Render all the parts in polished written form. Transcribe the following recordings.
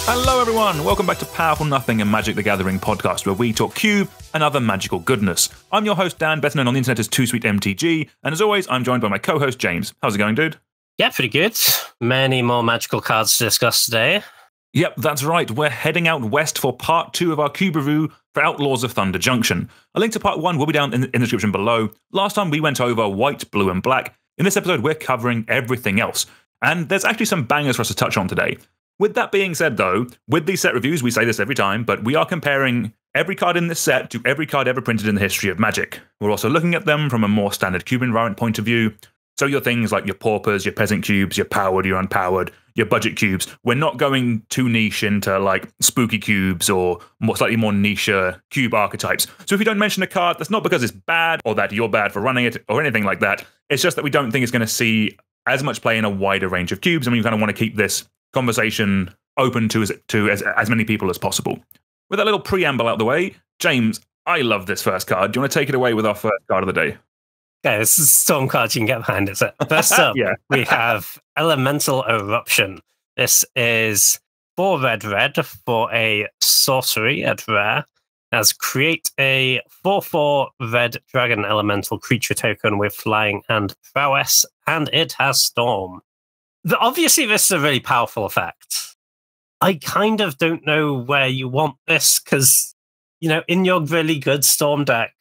Hello everyone, welcome back to Powerful Nothing and Magic the Gathering podcast, where we talk cube and other magical goodness. I'm your host Dan, better known on the internet as 2SweetMTG, and as always, I'm joined by my co-host James. How's it going, dude? Yeah, pretty good. Many more magical cards to discuss today. Yep, that's right. We're heading out west for part 2 of our cube review for Outlaws of Thunder Junction. A link to part 1 will be down in the description below. Last time we went over white, blue, and black. In this episode, we're covering everything else. And there's actually some bangers for us to touch on today. With that being said, though, with these set reviews, we say this every time, but we are comparing every card in this set to every card ever printed in the history of Magic. We're also looking at them from a more standard cube environment point of view. So your things like your paupers, your peasant cubes, your powered, your unpowered, your budget cubes. We're not going too niche into like spooky cubes or slightly more niche cube archetypes. So if we don't mention a card, that's not because it's bad or that you're bad for running it or anything like that. It's just that we don't think it's going to see as much play in a wider range of cubes, and we kind of want to keep this conversation open to as many people as possible. With that little preamble out the way, James, I love this first card. Do you want to take it away with our first card of the day? Okay, this is Storm card you can get behind, is it? First up, we have Elemental Eruption. This is 4 red for a sorcery at rare. As create a 4/4 red dragon elemental creature token with flying and prowess, and it has Storm. Obviously, this is a really powerful effect. I kind of don't know where you want this, because, you know, in your really good Storm deck,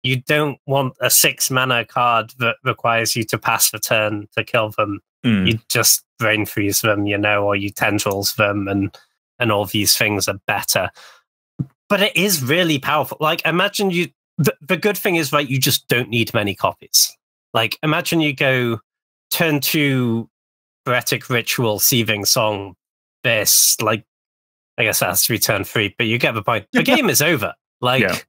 you don't want a 6-mana card that requires you to pass the turn to kill them. You just brain freeze them, you know, or you tendrils them, and all these things are better. But it is really powerful. Like, imagine you... The good thing is, right, you just don't need many copies. Like, imagine you go turn 2 Poetic Ritual, Seething Song, this, like, I guess that has to be turn 3, but you get the point. The game is over. Like,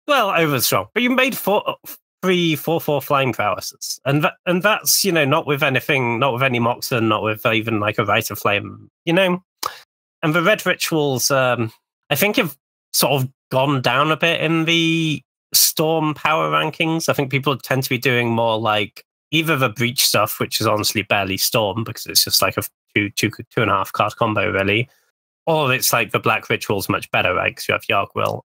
well, over strong. But you made 4/4 flying prowesses. And that's, you know, not with anything, not with any Moxen, not with even like a Rite of Flame, you know? And the red rituals, I think have sort of gone down a bit in the Storm power rankings. I think people tend to be doing more like either the Breach stuff, which is honestly barely Storm because it's just like a 2.5 card combo, really. Or it's like the black rituals much better, right? Because you have Yargwill.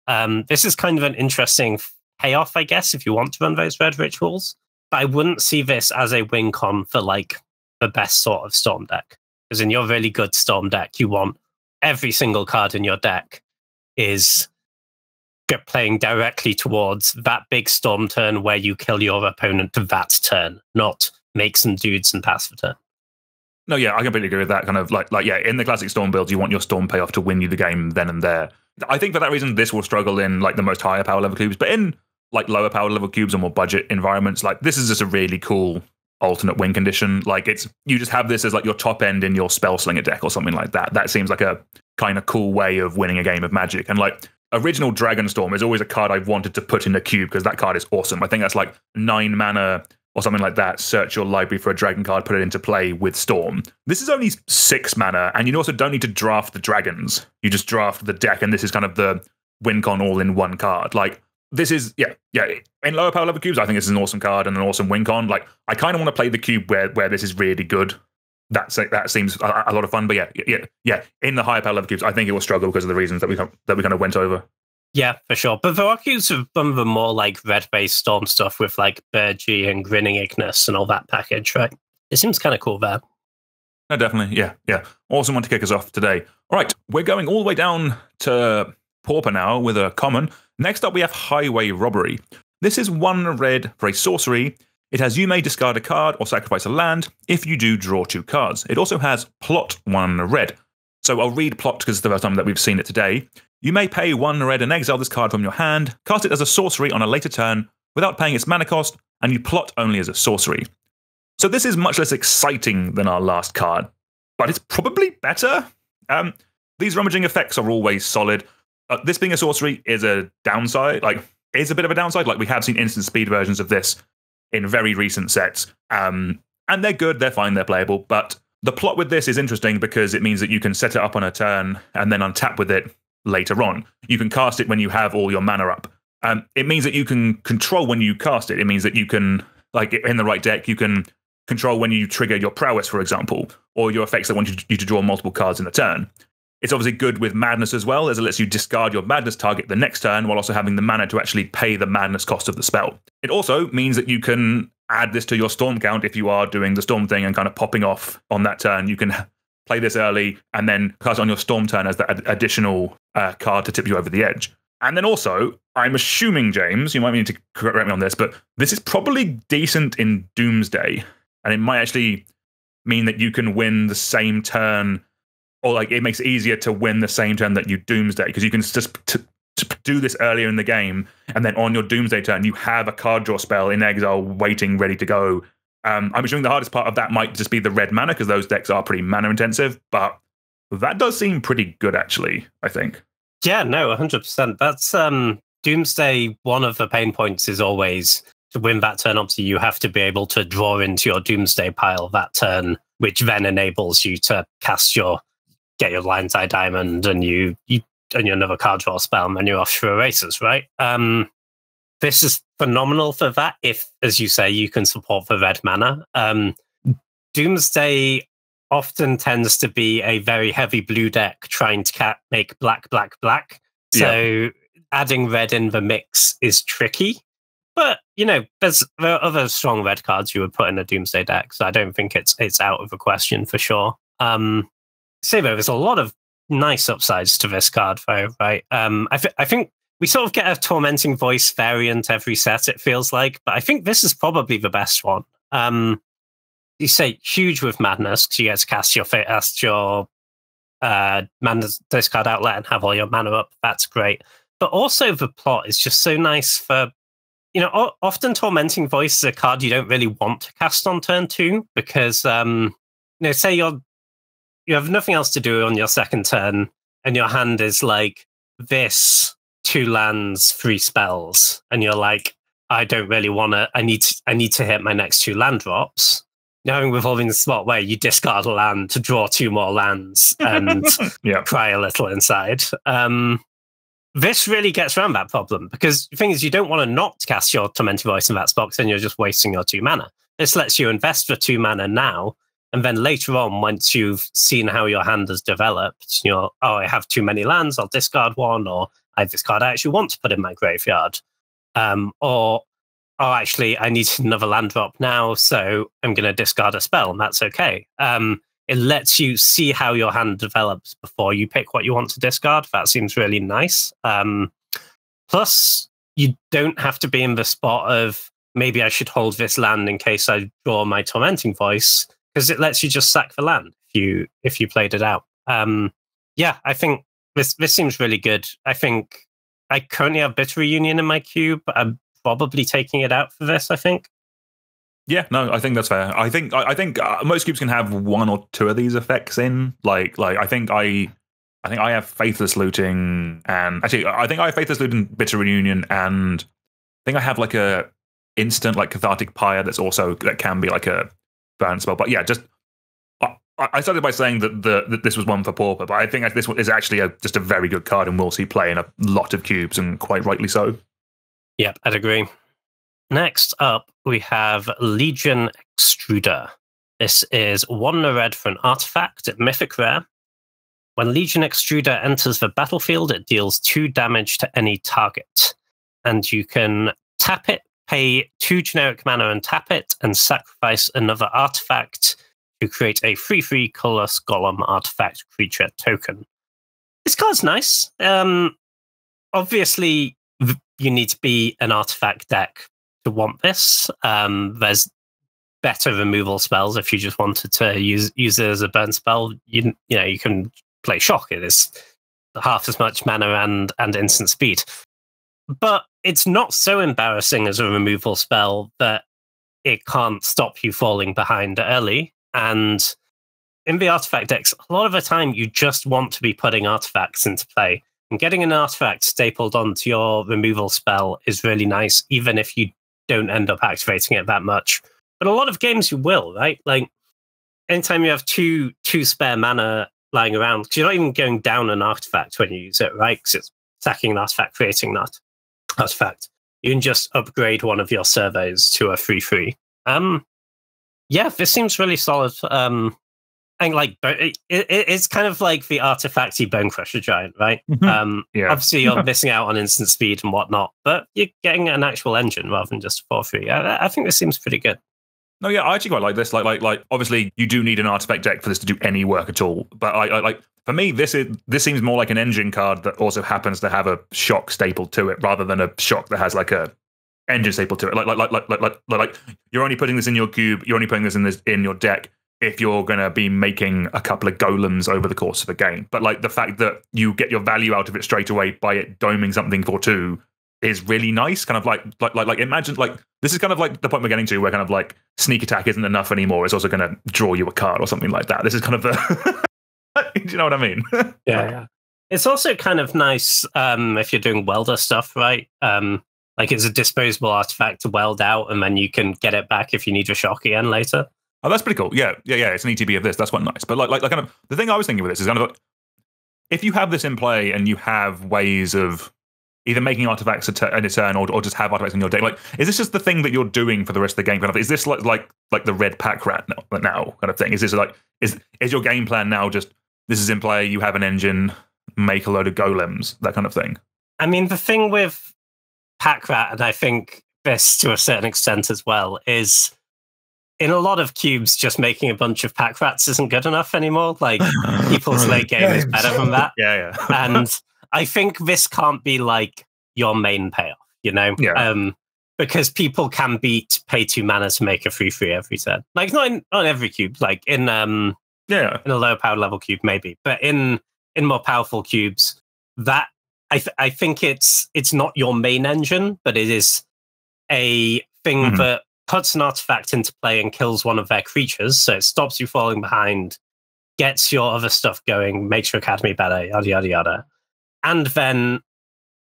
This is kind of an interesting payoff, I guess, if you want to run those red rituals. But I wouldn't see this as a win con for like the best sort of Storm deck. Because in your really good Storm deck, you want every single card in your deck is playing directly towards that big Storm turn where you kill your opponent to that turn, not make some dudes and pass the turn. No, yeah, I completely agree with that. Kind of like in the classic Storm builds, you want your Storm payoff to win you the game then and there. I think for that reason, this will struggle in like the most higher power level cubes, but in like lower power level cubes or more budget environments, like this is just a really cool alternate win condition. Like you just have this as like your top end in your Spellslinger deck or something like that. That seems like a kind of cool way of winning a game of Magic. And like original Dragonstorm is always a card I've wanted to put in a cube because that card is awesome. I think that's like 9 mana or something like that. Search your library for a dragon card, put it into play with Storm. This is only 6 mana, and you also don't need to draft the dragons. You just draft the deck, and this is kind of the win con all in one card. Like, this is, yeah. In lower power level cubes, I think this is an awesome card and an awesome win con. Like, I kind of want to play the cube where this is really good. That seems a lot of fun, but yeah. In the higher power level cubes, I think it will struggle because of the reasons that we kind of went over. Yeah, for sure. But there are cubes of some of the more like red-based Storm stuff with like Burgee and Grinning Ignis and all that package, right? It seems kind of cool there. No, definitely. Yeah. Awesome one to kick us off today. All right, we're going all the way down to Pauper now with a common. Next up, we have Highway Robbery. This is 1 red for a sorcery. It has you may discard a card or sacrifice a land. If you do, draw 2 cards. It also has plot 1 red. So I'll read plot because it's the first time that we've seen it today. You may pay 1 red and exile this card from your hand, cast it as a sorcery on a later turn without paying its mana cost, and you plot only as a sorcery. So this is much less exciting than our last card, but it's probably better. These rummaging effects are always solid. This being a sorcery is a downside, is a bit of a downside. Like, we have seen instant speed versions of this in very recent sets, and they're good, they're fine, they're playable, but the plot with this is interesting because it means that you can set it up on a turn and then untap with it later on. You can cast it when you have all your mana up. It means that you can control when you cast it. It means that you can, like in the right deck, you can control when you trigger your prowess, for example, or your effects that want you to draw multiple cards in a turn. It's obviously good with Madness as well, as it lets you discard your Madness target the next turn while also having the mana to actually pay the Madness cost of the spell. It also means that you can add this to your Storm count if you are doing the Storm thing and kind of popping off on that turn. You can play this early and then cast on your Storm turn as that additional card to tip you over the edge. And then also, I'm assuming, James, you might need to correct me on this, but this is probably decent in Doomsday. And it might actually mean that you can win the same turn, or like it makes it easier to win the same turn that you Doomsday, because you can just to do this earlier in the game, and then on your Doomsday turn, you have a card draw spell in exile waiting, ready to go. I'm assuming the hardest part of that might just be the red mana, because those decks are pretty mana intensive, but that does seem pretty good, actually, I think. Yeah, no, 100%. That's Doomsday. One of the pain points is always to win that turn. Obviously, you have to be able to draw into your Doomsday pile that turn, which then enables you to get your Lion's Eye Diamond and you another card draw spell, and then you're off for races, right? This is phenomenal for that if, as you say, you can support the red mana. Doomsday often tends to be a very heavy blue deck trying to make black, black, black. So adding red in the mix is tricky. But, there are other strong red cards you would put in a Doomsday deck, so I don't think it's out of the question for sure. There's a lot of nice upsides to this card, though, right? I think we sort of get a Tormenting Voice variant every set, it feels like, but I think this is probably the best one. You say huge with Madness, because you get to cast your mana discard outlet and have all your mana up. That's great. But also the plot is just so nice for, often Tormenting Voice is a card you don't really want to cast on turn 2, because, say you have nothing else to do on your second turn, and your hand is like this 2 lands, 3 spells, and you're like, I don't really want to. I need to hit my next 2 land drops. Having Revolving the Spot where you discard a land to draw 2 more lands and cry a little inside. This really gets around that problem, because the thing is, you don't want to not cast your Tormenting Voice in that spot, because then you're just wasting your 2 mana. This lets you invest for 2 mana now. And then later on, once you've seen how your hand has developed, I have too many lands, I'll discard 1, or I have this card I actually want to put in my graveyard. Actually, I need another land drop now, so I'm going to discard a spell, and that's okay. It lets you see how your hand develops before you pick what you want to discard. That seems really nice. Plus, you don't have to be in the spot of, maybe I should hold this land in case I draw my Tormenting Voice, because it lets you just sack the land if you played it out. I think this seems really good. I think I currently have Bitter Reunion in my queue, but I'm probably taking it out for this, I think. Yeah, no, I think that's fair. I think most cubes can have 1 or 2 of these effects in. I think I have Faithless Looting, and actually I think I have Faithless Looting, Bitter Reunion, and I think I have like a instant like Cathartic Pyre that can be like a burn spell. But yeah, just I started by saying that this was one for Pauper, but I think this one is actually just a very good card, and we'll see play in a lot of cubes, and quite rightly so. Yep, I'd agree. Next up, we have Legion Extruder. This is 1 red for an artifact at Mythic Rare. When Legion Extruder enters the battlefield, it deals 2 damage to any target. And you can tap it, pay 2 generic mana and tap it, and sacrifice another artifact to create a 3/3 colorless golem artifact creature token. This card's nice. Obviously, you need to be an artifact deck to want this. There's better removal spells if you just wanted to use it as a burn spell. You can play Shock. It is half as much mana and instant speed. But it's not so embarrassing as a removal spell that it can't stop you falling behind early. And in the artifact decks, a lot of the time you just want to be putting artifacts into play. And getting an artifact stapled onto your removal spell is really nice, even if you don't end up activating it that much. But a lot of games you will, right? Like, anytime you have two spare mana lying around, because you're not even going down an artifact when you use it, right? Because it's sacking an artifact, creating that artifact. You can just upgrade one of your surveys to a 3/3. Yeah, this seems really solid. And And like it's kind of like the artifacty Bone Crusher Giant, right? Obviously you're missing out on instant speed and whatnot, but you're getting an actual engine rather than just 4-3. I think this seems pretty good. No, yeah, I actually quite like this. Like obviously you do need an artifact deck for this to do any work at all. But like for me, this seems more like an engine card that also happens to have a shock staple to it, rather than a shock that has like a engine staple to it. Like you're only putting this in your cube. You're only putting this in your deck if you're going to be making a couple of golems over the course of a game. But like the fact that you get your value out of it straight away by it doming something for 2 is really nice. Kind of like imagine like this is kind of like the point we're getting to where kind of like sneak attack isn't enough anymore. It's also going to draw you a card or something like that. This is kind of the do you know what I mean? Yeah. It's also kind of nice if you're doing welder stuff, right? Like it's a disposable artifact to weld out, and then you can get it back if you need a shock again later. Oh, that's pretty cool. Yeah. It's an ETB of this. That's quite nice. But like kind of the thing I was thinking with this is kind of like, if you have this in play and you have ways of either making artifacts in a turn or just have artifacts in your deck, like is this just the thing that you're doing for the rest of the game? Kind of is this like the red pack rat now kind of thing? Is this like is your game plan now just this is in play? You have an engine, make a load of golems, that kind of thing. I mean, the thing with pack rat, and I think this to a certain extent as well, is in a lot of cubes, just making a bunch of pack rats isn't good enough anymore. Like, people's late game is better than that. Yeah. And I think this can't be like your main payoff, you know? Yeah. Because people can pay 2 mana to make a 3/3 every turn. Like, not in every cube, like in a low power level cube, maybe. But in more powerful cubes, that I think it's not your main engine, but it is a thing that puts an artifact into play and kills one of their creatures, so it stops you falling behind, gets your other stuff going, makes your academy better, yada yada yada. And then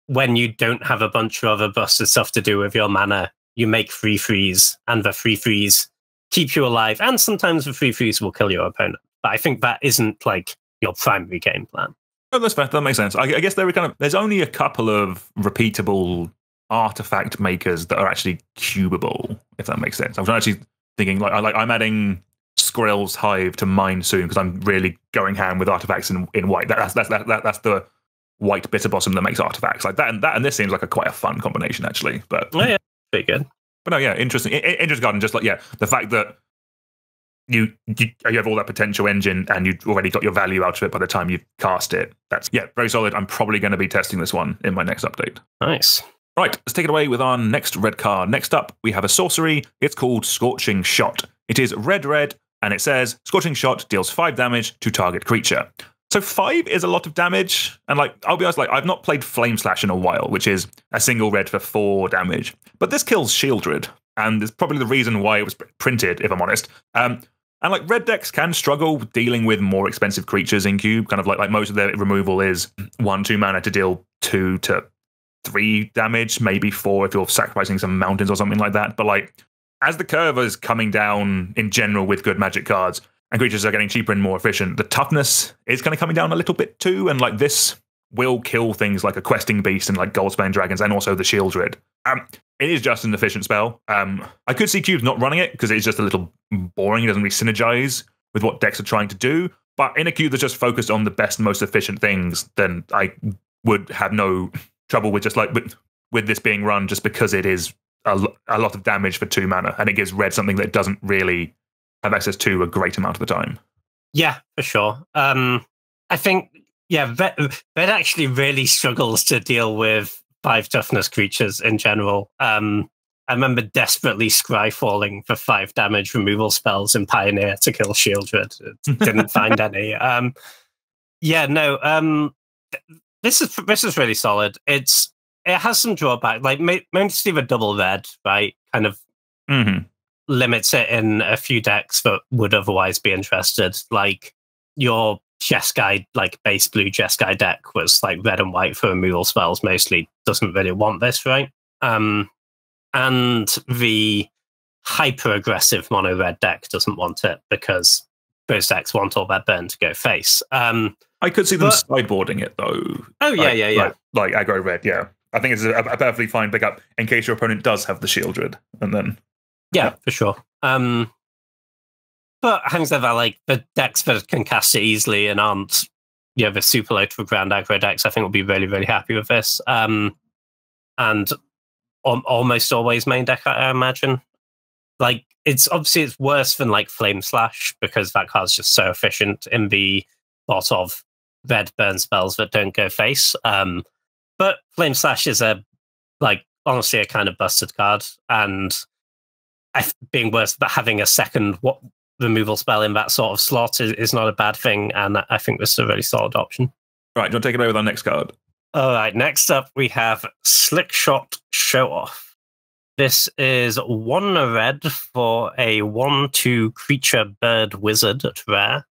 when you don't have a bunch of other busted stuff to do with your mana, you make 3/3s, and the 3/3s keep you alive, and sometimes the 3/3s will kill your opponent. But I think that isn't like your primary game plan. Oh, that's fair. That makes sense. I guess there's only a couple of repeatable artifact makers that are actually cubable, if that makes sense. I was actually thinking like I'm adding Skrill's Hive to mine soon because I'm really going ham with artifacts in white. That's the white bitter blossom that makes artifacts like that, and this seems like quite a fun combination actually. But yeah, pretty good. But no, yeah, interesting garden. Just like the fact that you have all that potential engine and you've already got your value out of it by the time you cast it. That's very solid. I'm probably going to be testing this one in my next update. Nice. Right, let's take it away with our next red card. Next up, we have a sorcery. It's called Scorching Shot. It is red, and it says, Scorching Shot deals 5 damage to target creature. So 5 is a lot of damage, and like I'll be honest, like I've not played Flame Slash in a while, which is a single red for 4 damage. But this kills Shieldred, and it's probably the reason why it was printed, if I'm honest. And like red decks can struggle dealing with more expensive creatures in cube. Kind of like most of their removal is 1/2 mana to deal 2 to 3 damage, maybe 4 if you're sacrificing some mountains or something like that. But like as the curve is coming down in general with good magic cards and creatures are getting cheaper and more efficient, the toughness is kind of coming down a little bit too. And like this will kill things like a questing beast and like Goldspan dragons and also the Shieldred. It is just an efficient spell. I could see cubes not running it because it's just a little boring. It doesn't really synergize with what decks are trying to do. But in a cube that's just focused on the best, most efficient things, then I would have no trouble with just like with this being run just because it is a lot of damage for 2 mana and it gives red something that it doesn't really have access to a great amount of the time. Yeah, for sure. I think, red actually really struggles to deal with 5 toughness creatures in general. I remember desperately scryfalling for 5 damage removal spells in Pioneer to kill Shieldred. Didn't find any. This is really solid. It has some drawback, like mostly the double red, right? Kind of limits it in a few decks that would otherwise be interested. Like your Jeskai, like base blue Jeskai deck was like red and white for removal spells. Mostly doesn't really want this, right? And the hyper aggressive mono red deck doesn't want it because those decks want all their burn to go face. I could see them sideboarding it though. Oh yeah. Like aggro red, yeah. I think it's a perfectly fine pickup in case your opponent does have the Shieldred, and then for sure. But having said that, like the decks that can cast it easily and aren't, the super low to ground aggro decks, I think will be really, really happy with this. And almost always main deck, I imagine. Like it's worse than like Flame Slash because that card's just so efficient in the lot of red burn spells that don't go face. But Flame Slash is honestly a kind of busted card, and being worse, but having a second removal spell in that sort of slot is not a bad thing, and I think this is a really solid option. Right, do you want to take it away with our next card? All right, next up we have Slickshot Show Off. This is 1 red for a 1/2 creature bird wizard at rare.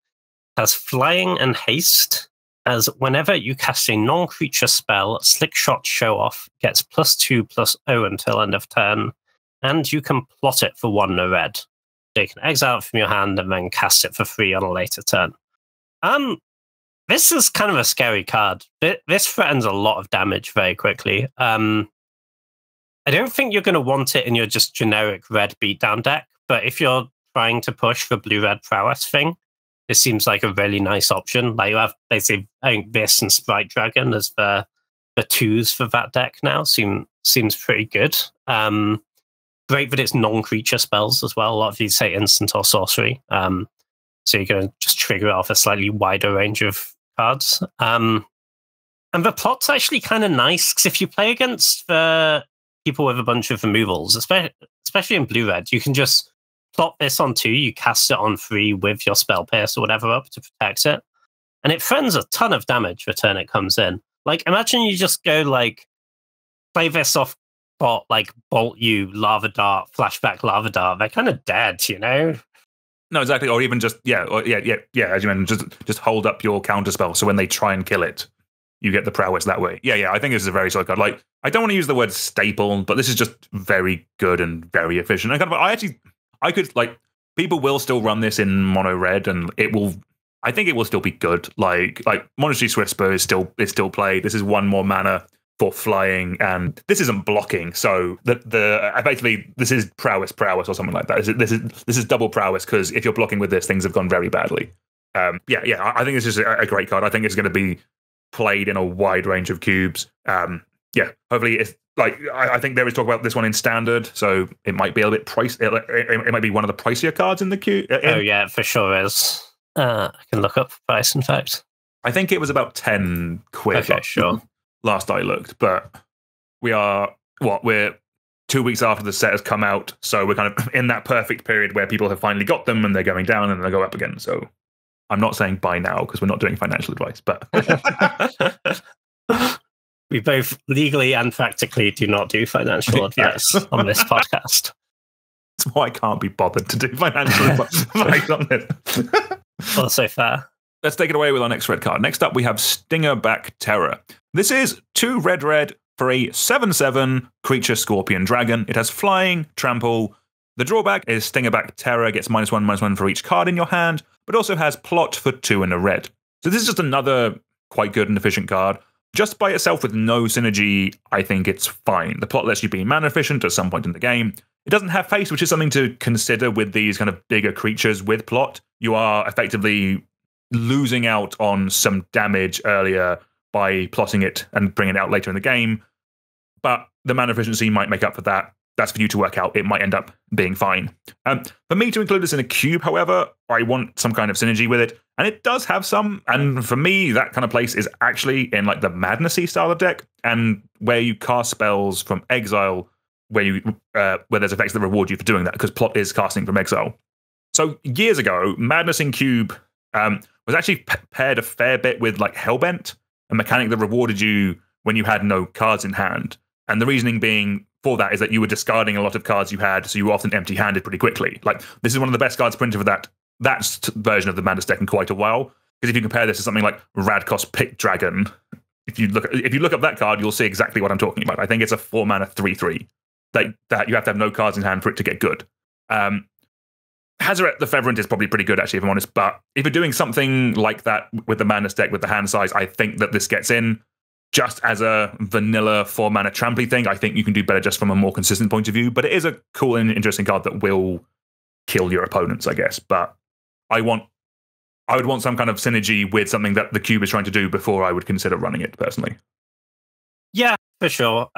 Has flying and haste. As whenever you cast a non-creature spell, Slickshot Show Off gets +2/+0 until end of turn, and you can plot it for 1 red. So you can exile it from your hand and then cast it for free on a later turn. This is kind of a scary card. This threatens a lot of damage very quickly. I don't think you're going to want it in your just generic red beatdown deck, but if you're trying to push the blue-red prowess thing, this seems like a really nice option. Like you have basically, I think this and Sprite Dragon as the 2s for that deck now. Seems pretty good. Great that it's non-creature spells as well. A lot of these say instant or sorcery. So you're going to just trigger it off a slightly wider range of cards. And the plot's actually kind of nice, because if you play against the people with a bunch of removals, especially in blue-red, you can just plot this on 2, you cast it on 3 with your Spell Pierce or whatever up to protect it. And it threatens a ton of damage the turn it comes in. Like, imagine you just go, like, play this off plot, like, Bolt You, Lava Dart, Flashback Lava Dart. They're kind of dead, you know? No, exactly. Or even just, as you mentioned, just hold up your counterspell, so when they try and kill it, you get the prowess that way. Yeah, I think this is a very solid card. Like, I don't want to use the word staple, but this is just very good and very efficient. And I could, like, people will still run this in mono red, and I think it will still be good. Like Monastery Swiftspur is still played. This is 1 more mana for flying, and this isn't blocking. So basically this is prowess or something like that. This is double prowess, because if you're blocking with this, things have gone very badly. I think this is a great card. I think it's going to be played in a wide range of cubes. Hopefully it's like, I think there is talk about this one in standard, so it might be a little bit pricey. It might be one of the pricier cards in the queue. Oh yeah, for sure is. I can look up the price, in fact. I think it was about 10 quid. Okay, sure. Last I looked, but we're 2 weeks after the set has come out, so we're kind of in that perfect period where people have finally got them and they're going down and they go up again. So I'm not saying buy now, because we're not doing financial advice, but we both legally and practically do not do financial advice on this podcast. That's why I can't be bothered to do financial advice on this. Also fair. Let's take it away with our next red card. Next up, we have Stingerback Terror. This is 2 red for a 7/7 creature Scorpion Dragon. It has flying, trample. The drawback is Stingerback Terror gets -1/-1 for each card in your hand, but also has plot for 2 and a red. So this is just another quite good and efficient card. Just by itself with no synergy, I think it's fine. The plot lets you be mana efficient at some point in the game. It doesn't have face, which is something to consider with these kind of bigger creatures with plot. You are effectively losing out on some damage earlier by plotting it and bringing it out later in the game. But the mana efficiency might make up for that. That's for you to work out. It might end up being fine. For me to include this in a cube, however, I want some kind of synergy with it. And it does have some. And for me, that kind of place is actually in like the Madnessy style of deck, and where you cast spells from exile, where there's effects that reward you for doing that, because plot is casting from exile. So years ago, Madness in Cube was actually paired a fair bit with like Hellbent, a mechanic that rewarded you when you had no cards in hand. And the reasoning being for that is that you were discarding a lot of cards you had, so you were often empty-handed pretty quickly. Like, this is one of the best cards printed for that version of the Madness deck in quite a while. Because if you compare this to something like Radkos Pit Dragon, if you look up that card, you'll see exactly what I'm talking about. I think it's a 4-mana 3/3 that you have to have no cards in hand for it to get good. Hazaret the Feverent is probably pretty good, actually, if I'm honest. But if you're doing something like that with the Madness deck with the hand size, I think that this gets in. Just as a vanilla 4-mana trampley thing, I think you can do better just from a more consistent point of view. But it is a cool and interesting card that will kill your opponents, I guess. But I would want some kind of synergy with something that the cube is trying to do before I would consider running it personally. Yeah, for sure.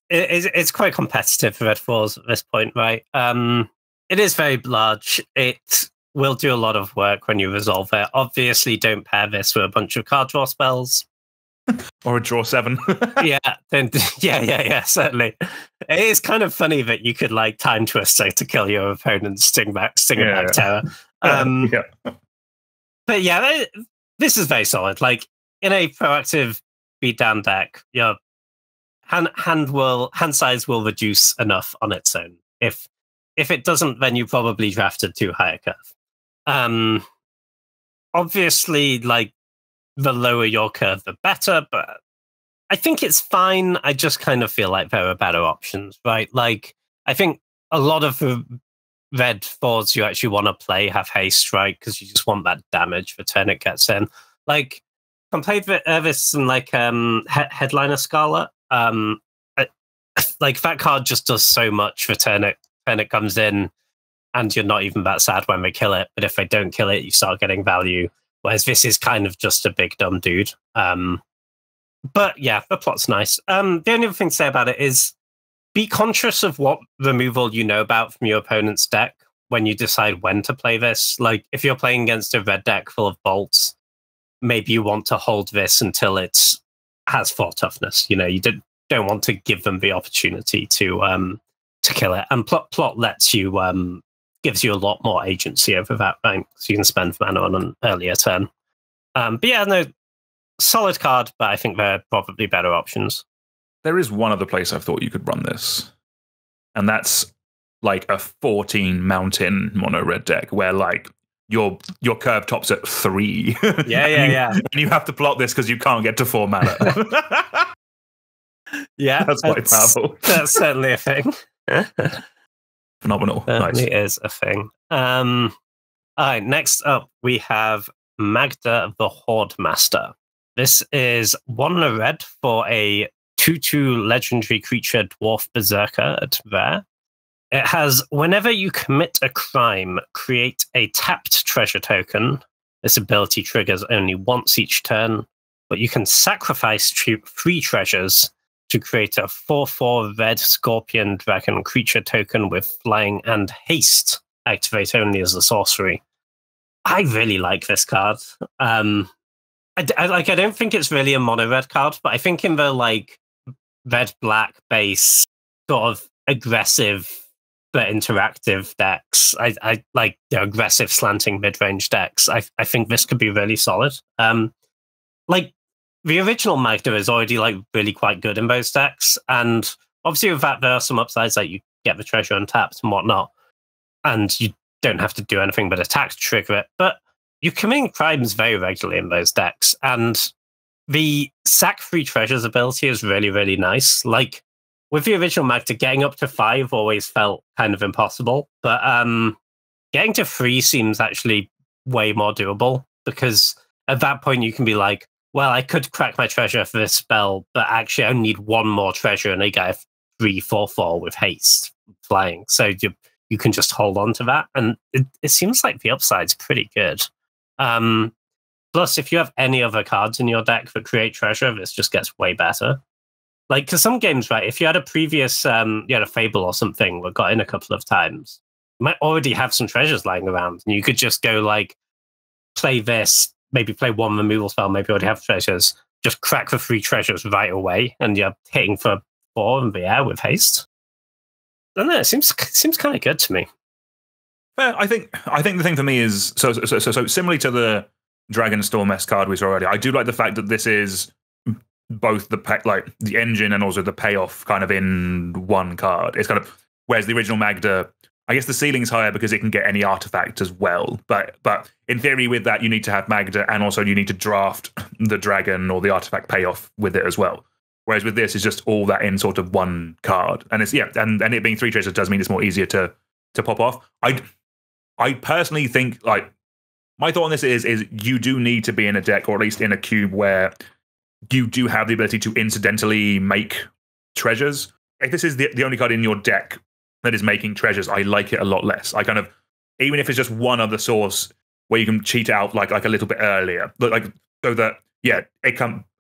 It's quite competitive for Red 4s at this point, right? It is very large. It will do a lot of work when you resolve it. Obviously, don't pair this with a bunch of card draw spells. Or a draw 7. yeah, certainly. It is kind of funny that you could like time twister to kill your opponent's Stingback terror. But yeah, this is very solid. Like in a proactive beatdown deck, your hand size will reduce enough on its own. If it doesn't, then you probably drafted too high a curve. Obviously, like the lower your curve, the better, but I think it's fine. I just kind of feel like there are better options, right? Like, I think a lot of the red 4s you actually want to play have haste, right? Because you just want that damage the turn it gets in. Like, I played this in like Headliner Scarlet. Like that card just does so much for turn it comes in, and you're not even that sad when they kill it. But if they don't kill it, you start getting value. Whereas this is kind of just a big dumb dude. But yeah, the plot's nice. The only other thing to say about it is be conscious of what removal you know about from your opponent's deck when you decide when to play this. Like if you're playing against a red deck full of bolts, maybe you want to hold this until it has 4 toughness. You know, you don't want to give them the opportunity to kill it. And plot lets you gives you a lot more agency over that, right? So you can spend mana on an earlier turn. But yeah, no, solid card, but I think there are probably better options. There is one other place I thought you could run this, and that's like a 14 mountain mono red deck where like your curve tops at 3. Yeah. And you have to plot this because you can't get to 4 mana. Yeah, that's quite powerful. That's certainly a thing. Phenomenal. Nice. It is a thing. All right, next up we have Magda the Horde Master. This is 1 red for a 2/2 legendary creature dwarf berserker at rare. It has whenever you commit a crime, create a tapped treasure token. This ability triggers only once each turn, but you can sacrifice 3 treasures to create a 4/4 red scorpion dragon creature token with flying and haste. Activate only as a sorcery. I really like this card. I don't think it's really a mono red card, but I think in the like red black base sort of aggressive but interactive decks, I like the aggressive slanting mid range decks. I think this could be really solid. Like the original Magda is already like really quite good in those decks, and obviously with that there are some upsides, like you get the treasure untapped and whatnot, and you don't have to do anything but attack to trigger it. But you're committing crimes very regularly in those decks, and the sack 3 treasures ability is really, really nice. Like with the original Magda, getting up to 5 always felt kind of impossible, but getting to 3 seems actually way more doable, because at that point you can be like, well, I could crack my treasure for this spell, but actually I need 1 more treasure and I get a 3/4/4 with haste flying. So you can just hold on to that. And it seems like the upside's pretty good. Plus, if you have any other cards in your deck that create treasure, this just gets way better. Like, because some games, right, if you had a previous, you had a Fable or something that got in a couple of times, you might already have some treasures lying around, and you could just go, like, play this, maybe play 1 removal spell, maybe already have treasures, just crack the 3 treasures right away, and you're hitting for 4 in the air with haste. I don't know, it seems kind of good to me. Fair. I think the thing for me is, so similarly to the Dragonstorm-esque card we saw already, I do like the fact that this is both the engine and also the payoff kind of in one card. It's kind of, whereas the original Magda, I guess the ceiling's higher because it can get any artifact as well. But in theory, with that, you need to have Magda, and also you need to draft the dragon or the artifact payoff with it as well. Whereas with this, it's just all that in sort of one card, and it's and it being 3 treasures does mean it's more easier to pop off. I personally think, like, my thought on this is you do need to be in a deck, or at least in a cube, where you do have the ability to incidentally make treasures. If this is the only card in your deck that is making treasures, I like it a lot less. I kind of, even if it's just one other source, where you can cheat out like a little bit earlier, like so that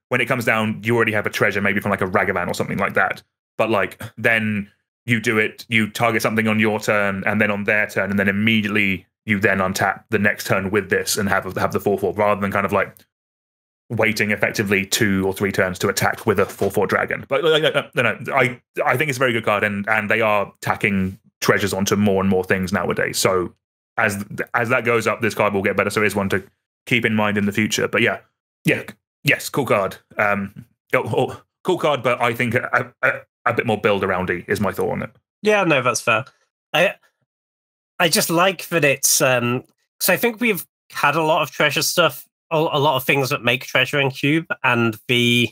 when it comes down, you already have a treasure, maybe from like a Ragavan or something like that. But like then you do it, you target something on your turn, and then on their turn, and then immediately you then untap the next turn with this and have the 4/4, rather than kind of like waiting effectively 2 or 3 turns to attack with a 4/4 dragon. But no, I think it's a very good card, and they are tacking treasures onto more and more things nowadays. So as that goes up, this card will get better. So it is one to keep in mind in the future. But yes, cool card. Cool card, but I think a bit more build around-y is my thought on it. Yeah, no, that's fair. I just like that it's because I think we've had a lot of treasure stuff, a lot of things that make treasure in Cube, and the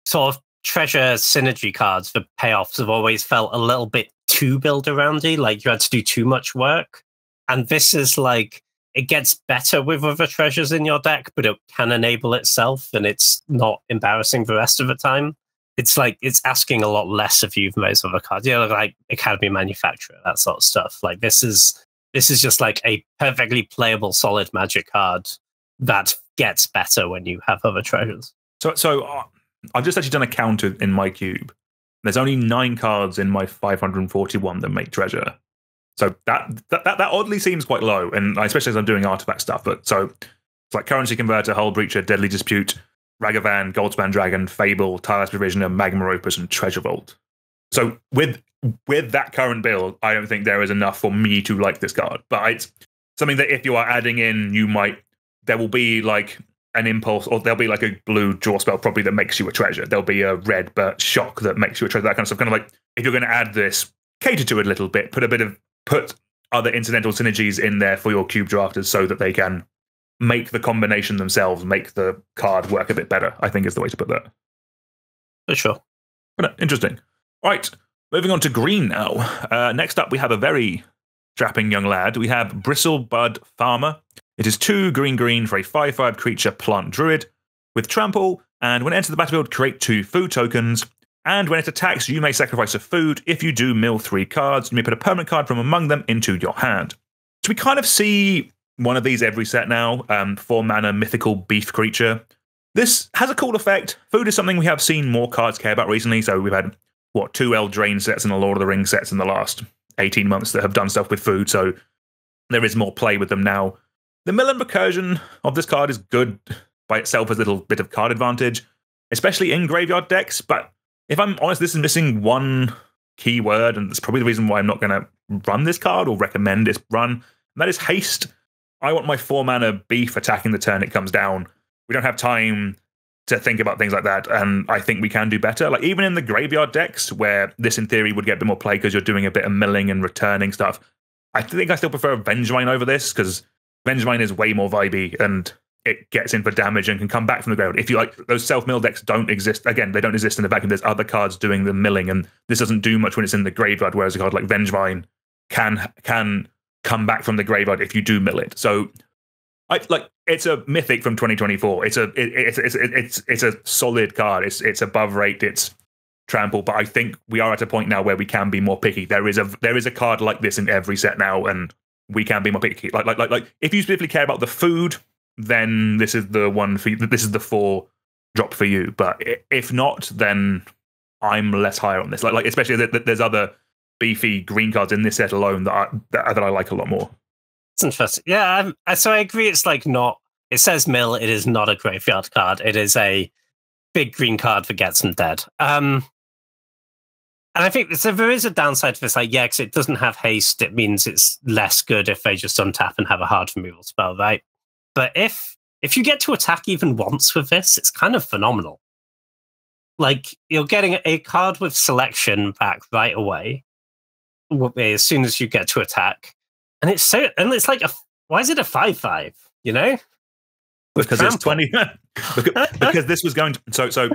sort of treasure synergy cards for payoffs have always felt a little bit too build aroundy, like you had to do too much work. And this is like, it gets better with other treasures in your deck, but it can enable itself, and it's not embarrassing the rest of the time. It's like, it's asking a lot less of you than those other cards, like Academy Manufacturer, that sort of stuff. Like this is just like a perfectly playable, solid Magic card that gets better when you have other treasures. So I've just actually done a count in my cube. There's only 9 cards in my 541 that make treasure. So that oddly seems quite low, and especially as I'm doing artifact stuff. But so it's like Currency Converter, Hull Breacher, Deadly Dispute, Ragavan, Goldspan Dragon, Fable, Tireless Provisioner, Magma Opus, and Treasure Vault. So with that current build, I don't think there is enough for me to like this card. But it's something that if you are adding in, there will be like an impulse, or there'll be like a blue draw spell probably that makes you a treasure. There'll be a red but shock that makes you a treasure, that kind of stuff. Kind of like, if you're going to add this, cater to it a little bit, put other incidental synergies in there for your cube drafters so that they can make the combination themselves, make the card work a bit better, I think is the way to put that. For sure. Interesting. All right, moving on to green now. Next up, we have a very strapping young lad. We have Bristlebud Farmer. It is 2 green for a 5/5 creature plant druid with trample, and when it enters the battlefield, create 2 food tokens. And when it attacks, you may sacrifice a food. If you do, mill 3 cards. You may put a permanent card from among them into your hand. So we kind of see one of these every set now. 4-mana mythical beef creature. This has a cool effect. Food is something we have seen more cards care about recently. So we've had, 2 Eldraine sets and a Lord of the Rings sets in the last 18 months that have done stuff with food. So there is more play with them now. The mill and recursion of this card is good by itself as a little bit of card advantage, especially in graveyard decks. But if I'm honest, this is missing one key word, and that's probably the reason why I'm not going to run this card or recommend its run, and that is haste. I want my 4-mana beef attacking the turn it comes down. We don't have time to think about things like that, and I think we can do better. Like, even in the graveyard decks, where this in theory would get a bit more play because you're doing a bit of milling and returning stuff, I think I still prefer Vengevine over this, because Vengevine is way more vibey, and it gets in for damage and can come back from the ground. If you like, those self-mill decks don't exist. Again, they don't exist in the vacuum. There's other cards doing the milling, and this doesn't do much when it's in the graveyard, whereas a card like Vengevine can come back from the graveyard if you do mill it. So it's a mythic from 2024. It's a solid card. It's above rate, it's trample, but I think we are at a point now where we can be more picky. There is a card like this in every set now, and we can be more picky. Like if you specifically care about the food, then this is the one for you. This is the 4 drop for you. But if not, then I'm less higher on this. Like especially that there's other beefy green cards in this set alone that I like a lot more. It's interesting. Yeah, so I agree. It's like not. It says mill. It is not a graveyard card. It is a big green card that gets them dead. And I think so there is a downside to this. Like, yeah, because it doesn't have haste. It means it's less good if they just untap and have a hard removal spell, right? But if you get to attack even once with this, it's kind of phenomenal. Like, you're getting a card with selection back right away as soon as you get to attack, and it's like why is it a 5/5? You know, because it's 20. because this was going to. So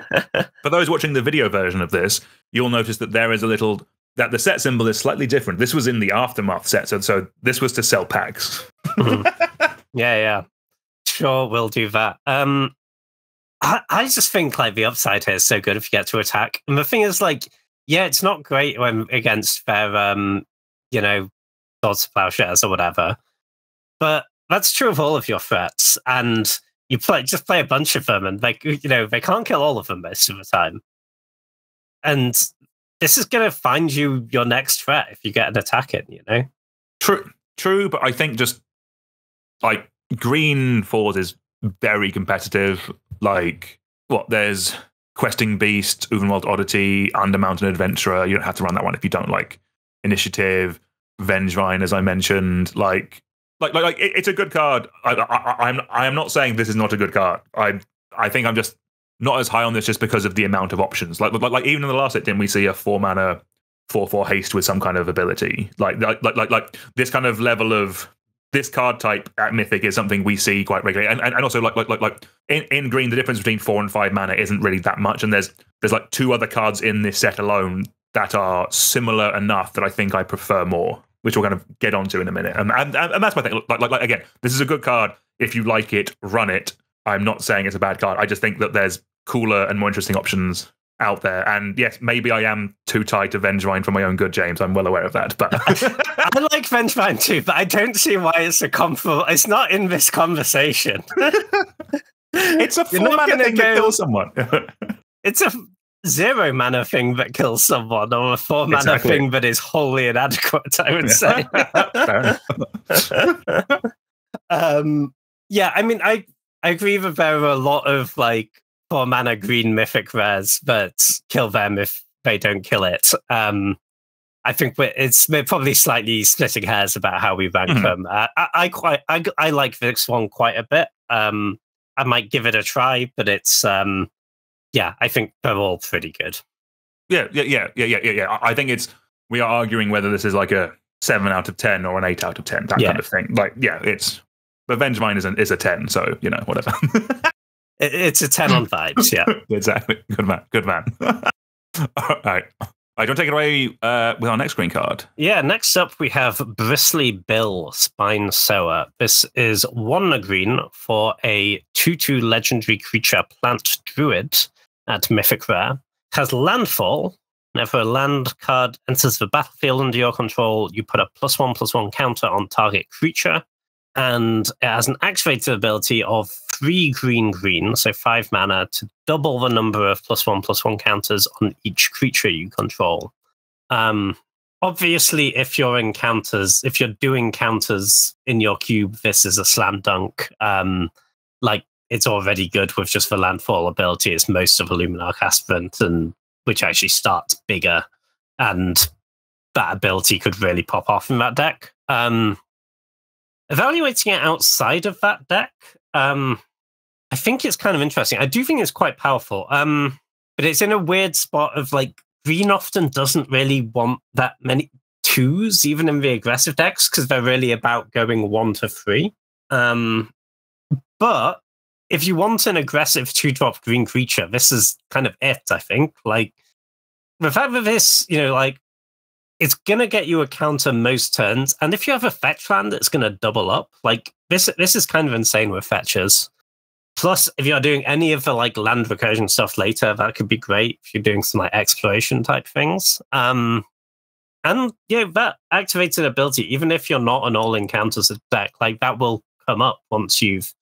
for those watching the video version of this, you'll notice that there is that the set symbol is slightly different. This was in the Aftermath set, so this was to sell packs. Yeah. Sure, we'll do that. I just think like the upside here is so good if you get to attack. And the thing is, like, yeah, it's not great when against their Swords to Plowshares or whatever. But that's true of all of your threats, and you just play a bunch of them, and they can't kill all of them most of the time. And this is going to find you your next threat if you get an attack in, True, but I think just like green fours is very competitive. Like, there's Questing Beast, Uvenwald Oddity, Undermountain Adventurer. You don't have to run that one if you don't like Initiative, Vengevine, as I mentioned. Like it's a good card. I am not saying this is not a good card. I think I'm just not as high on this just because of the amount of options. Like even in the last set, didn't we see a 4-mana 4/4 haste with some kind of ability? Like this kind of level of this card type at Mythic is something we see quite regularly. And also like in green, the difference between 4 and 5 mana isn't really that much. And there's like 2 other cards in this set alone that are similar enough that I think I prefer more, which we'll kind of get onto in a minute. And that's my thing. Like again, this is a good card. If you like it, run it. I'm not saying it's a bad card. I just think that there's cooler and more interesting options out there. And yes, maybe I am too tied to Vengevine for my own good, James. I'm well aware of that. But I like Vengevine too, but I don't see why it's it's not in this conversation. It's a 4-mana thing that kills someone. It's a 0-mana thing that kills someone, or a 4-mana thing that is wholly inadequate, I would say. Yeah, I mean, I agree that there are a lot of like 4-mana green mythic rares that kill them if they don't kill it. I think we're probably slightly splitting hairs about how we rank them. I like this one quite a bit. I might give it a try, but it's I think they're all pretty good. Yeah. I think we are arguing whether this is like a 7 out of 10 or an 8 out of 10, that kind of thing. Like, but Vengevine is a 10, so whatever. It's a 10 on vibes, yeah. Exactly. Good man. All right. Do you want to take it away with our next green card? Yeah, next up we have Bristly Bill, Spine Sower. This is 1 green for a 2/2 legendary creature plant druid at Mythic Rare. Has landfall. Whenever a land card enters the battlefield under your control, you put a +1/+1 counter on target creature. And it has an activated ability of 3 green, so 5 mana, to double the number of +1/+1 counters on each creature you control. Obviously, if you're doing counters in your cube, this is a slam dunk. It's already good with just the landfall ability. It's most of a Luminarch Aspirant, and which actually starts bigger, and that ability could really pop off in that deck. Evaluating it outside of that deck, I think it's kind of interesting. I do think it's quite powerful, but it's in a weird spot of like green often doesn't really want that many 2s, even in the aggressive decks, because they're really about going 1 to 3. But if you want an aggressive 2-drop green creature, this is kind of it, I think. Like, the fact that this, it's going to get you a counter most turns. And if you have a fetch land, it's going to double up. Like, this is kind of insane with fetches. Plus, if you're doing any of the like land recursion stuff later, that could be great if you're doing some like exploration type things. And that activated ability, even if you're not an all-in counters deck, like that will come up once you've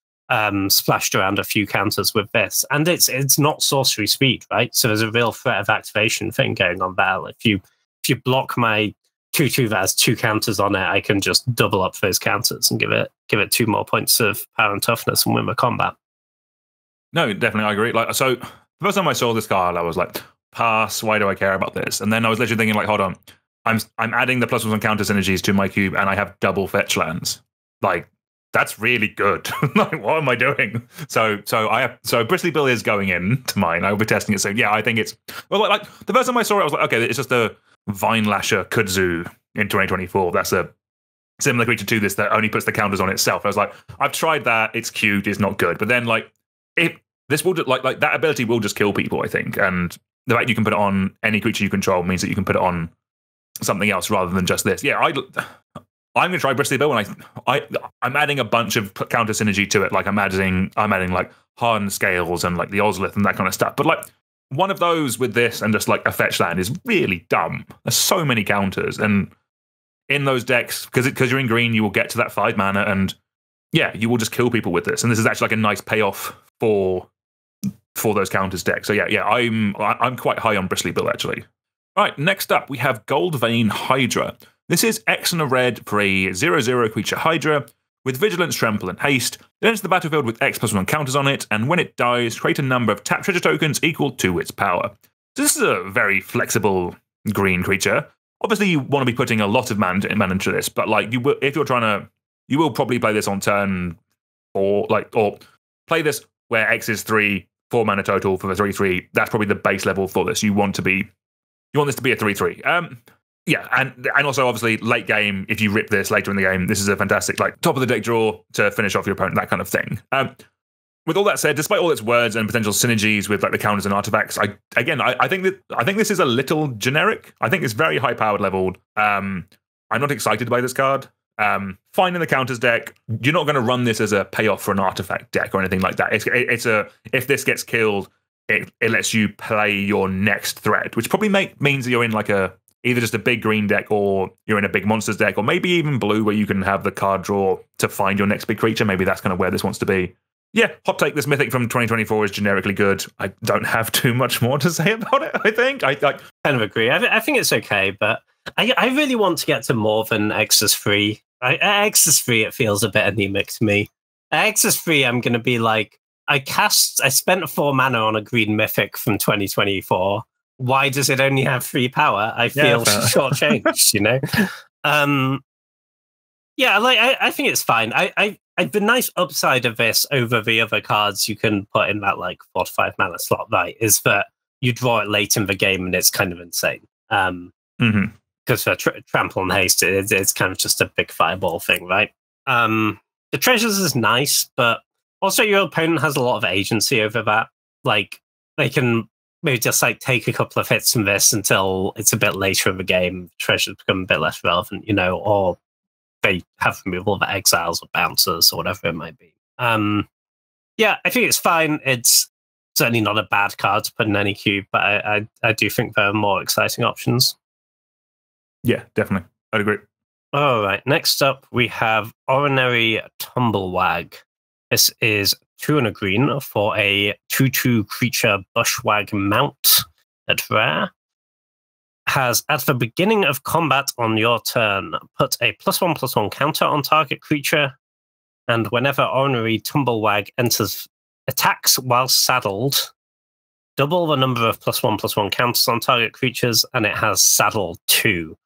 splashed around a few counters with this. And it's not sorcery speed, right? So there's a real threat of activation thing going on there. If you block my 2/2 that has 2 counters on it, I can just double up those counters and give it 2 more points of power and toughness and win the combat. No, definitely, I agree. Like, so the first time I saw this card, I was like, pass, why do I care about this? And then I was literally thinking, like, hold on, I'm adding the +1 counter synergies to my cube, and I have double fetch lands. Like, that's really good. Like, what am I doing? So Bristly Bill is going in to mine. I will be testing it soon. Yeah, I think it's like the first time I saw it, I was like, okay, it's just a Vine Lasher Kudzu in 2024. That's a similar creature to this that only puts the counters on itself. I was like, I've tried that. It's cute. It's not good. But then, like, this will like that ability will just kill people, I think. And the fact you can put it on any creature you control means that you can put it on something else rather than just this. Yeah, I'm going to try Bristly Bill, and I'm adding a bunch of counter synergy to it. Like I'm adding like Hardened Scales and like the Ozlith and that kind of stuff. But like one of those with this and just like a fetch land is really dumb. There's so many counters, and in those decks, because you're in green, you will get to that 5 mana, and yeah, you will just kill people with this. And this is actually like a nice payoff for those counters deck. So yeah, I'm quite high on Bristly Bill, actually. Right, next up, we have Gold Vein Hydra. This is X and a red for a 0/0 creature Hydra with Vigilance, Trample, and Haste. It enters the battlefield with X+1 counters on it, and when it dies, create a number of tapped treasure tokens equal to its power. So this is a very flexible green creature. Obviously, you want to be putting a lot of mana into this, but like if you're trying to, you will probably play this on turn 4, or play this where X is 3, 4 mana total for the 3/3. That's probably the base level for this. You want this to be a 3/3. Yeah, and also obviously late game, if you rip this later in the game, this is a fantastic like top of the deck draw to finish off your opponent, that kind of thing. With all that said, despite all its words and potential synergies with like the counters and artifacts, I think this is a little generic. I think it's very high powered leveled. I'm not excited by this card. Fine in the counters deck. You're not going to run this as a payoff for an artifact deck or anything like that. If this gets killed, it lets you play your next threat, which probably means that you're in like either just a big green deck or you're in a big monsters deck, or maybe even blue where you can have the card draw to find your next big creature. Maybe that's kind of where this wants to be. Yeah, hot take, this Mythic from 2024 is generically good. I don't have too much more to say about it, I think. I kind of agree. I think it's okay, but I really want to get to more than X is free. X is free, it feels a bit anemic to me. X is free, I'm going to be like, I spent 4 mana on a green Mythic from 2024. Why does it only have 3 power? I feel shortchanged, you know? Yeah, like I think it's fine. The nice upside of this over the other cards you can put in that like 4 to 5 mana slot, right, is that you draw it late in the game and it's kind of insane. Because for Trample and Haste, it's kind of just a big fireball thing, right? The treasures is nice, but also your opponent has a lot of agency over that. Like, they can maybe just like take a couple of hits from this until it's a bit later in the game. Treasures become a bit less relevant, you know, or they have removal of exiles or bouncers or whatever it might be. Yeah, I think it's fine. It's certainly not a bad card to put in any cube, but I do think there are more exciting options. Yeah, definitely. I'd agree. All right, next up we have Ordinary Tumblewag. This is 2 and a green for a 2/2 creature Bushwag mount at rare. Has, at the beginning of combat on your turn, put a +1/+1 counter on target creature, and whenever Ordinary Tumblewag attacks while saddled, double the number of +1/+1 counters on target creatures, and it has saddle 2.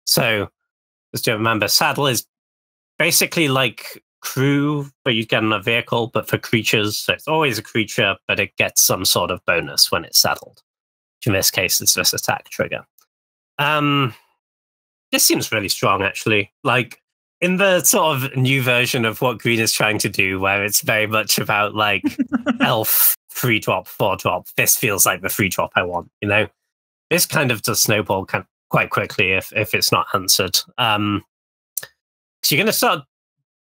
So, just to remember, saddle is basically like crew, but you get in a vehicle, but for creatures, so it's always a creature, but it gets some sort of bonus when it's saddled. In this case, it's this attack trigger. This seems really strong, actually. Like, in the sort of new version of what Green is trying to do, where it's very much about, like, elf, 3-drop, 4-drop, this feels like the 3-drop I want, you know? This kind of does snowball quite quickly if it's not answered. So you're going to start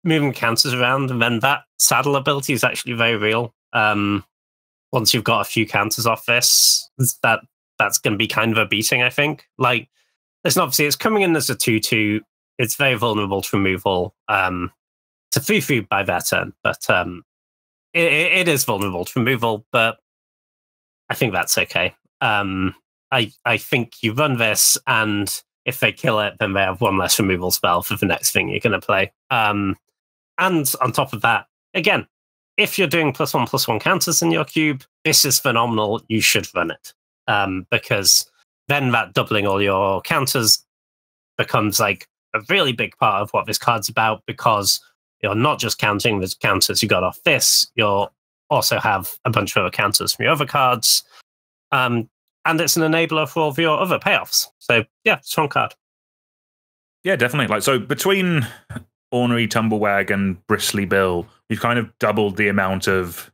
moving counters around, and then that saddle ability is actually very real. Once you've got a few counters off this, that's going to be kind of a beating, I think. Like, listen, obviously, it's coming in as a 2/2. It's very vulnerable to removal. It's a 3/3 by that turn, but it is vulnerable to removal, but I think that's okay. I think you run this, and if they kill it, then they have 1 less removal spell for the next thing you're going to play. And on top of that, again, if you're doing +1/+1 counters in your cube, this is phenomenal. You should run it. Because then that doubling all your counters becomes like a really big part of what this card's about, because you're not just counting the counters you got off this, you'll also have a bunch of other counters from your other cards. And it's an enabler for all of your other payoffs. So yeah, strong card. Yeah, definitely. Like, so between Ornery Tumblewag and Bristly Bill, we've kind of doubled the amount of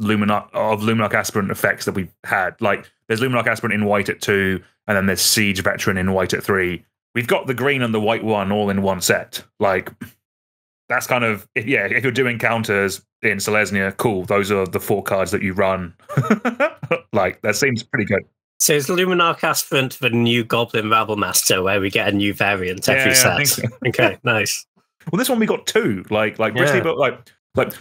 Luminarch Aspirant effects that we've had. Like, there's Luminarch Aspirant in white at 2, and then there's Siege Veteran in white at 3. We've got the green and the white one all in one set. Like, that's kind of, if you're doing counters in Selesnya, cool. Those are the 4 cards that you run. Like, that seems pretty good. So is Luminarch Aspirant the new Goblin Rabble Master, where we get a new variant every set? I think so. Okay, nice. Well, this one we got two. Like Bristly Bill, like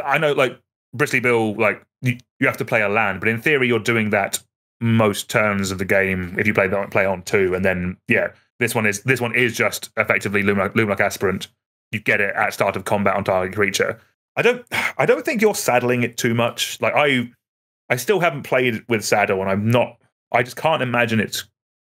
I know, like Bristly Bill, like you have to play a land, but in theory, you're doing that most turns of the game if you play on two, and then this one is just effectively Luminarch Aspirant. You get it at start of combat on target creature. I don't think you're saddling it too much. Like I still haven't played with saddle, and I just can't imagine it's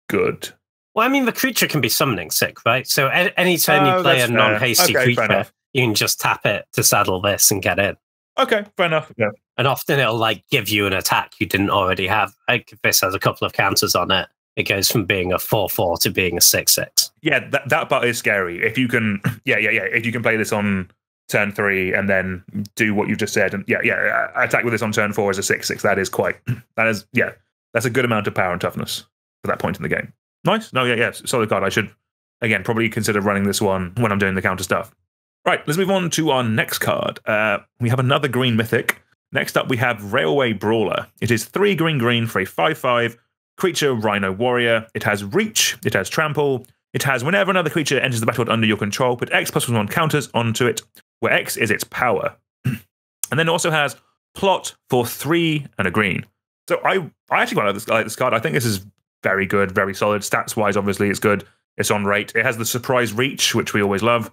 good. Well, I mean, the creature can be summoning sick, right? So any time you play a non-hasty creature, you can just tap it to saddle this and get in. Okay, fair enough. Yeah. And often it'll like give you an attack you didn't already have. Like if this has a couple of counters on it, it goes from being a 4/4 to being a 6/6. Yeah, that part is scary. If you can, if you can play this on turn 3 and then do what you just said, and attack with this on turn 4 as a 6/6. That's a good amount of power and toughness for that point in the game. Nice. No, solid card. I should again probably consider running this one when I'm doing the counter stuff. Right, let's move on to our next card. We have another green mythic. Next up, we have Railway Brawler. It is 3 green for a 5/5 creature Rhino Warrior. It has Reach. It has Trample. It has whenever another creature enters the battlefield under your control, put X+1 counters onto it, where X is its power. And then it also has Plot for 3 and a green. So I actually quite like this card. I think this is very good, very solid. Stats-wise, obviously, it's good. It's on rate. It has the surprise Reach, which we always love.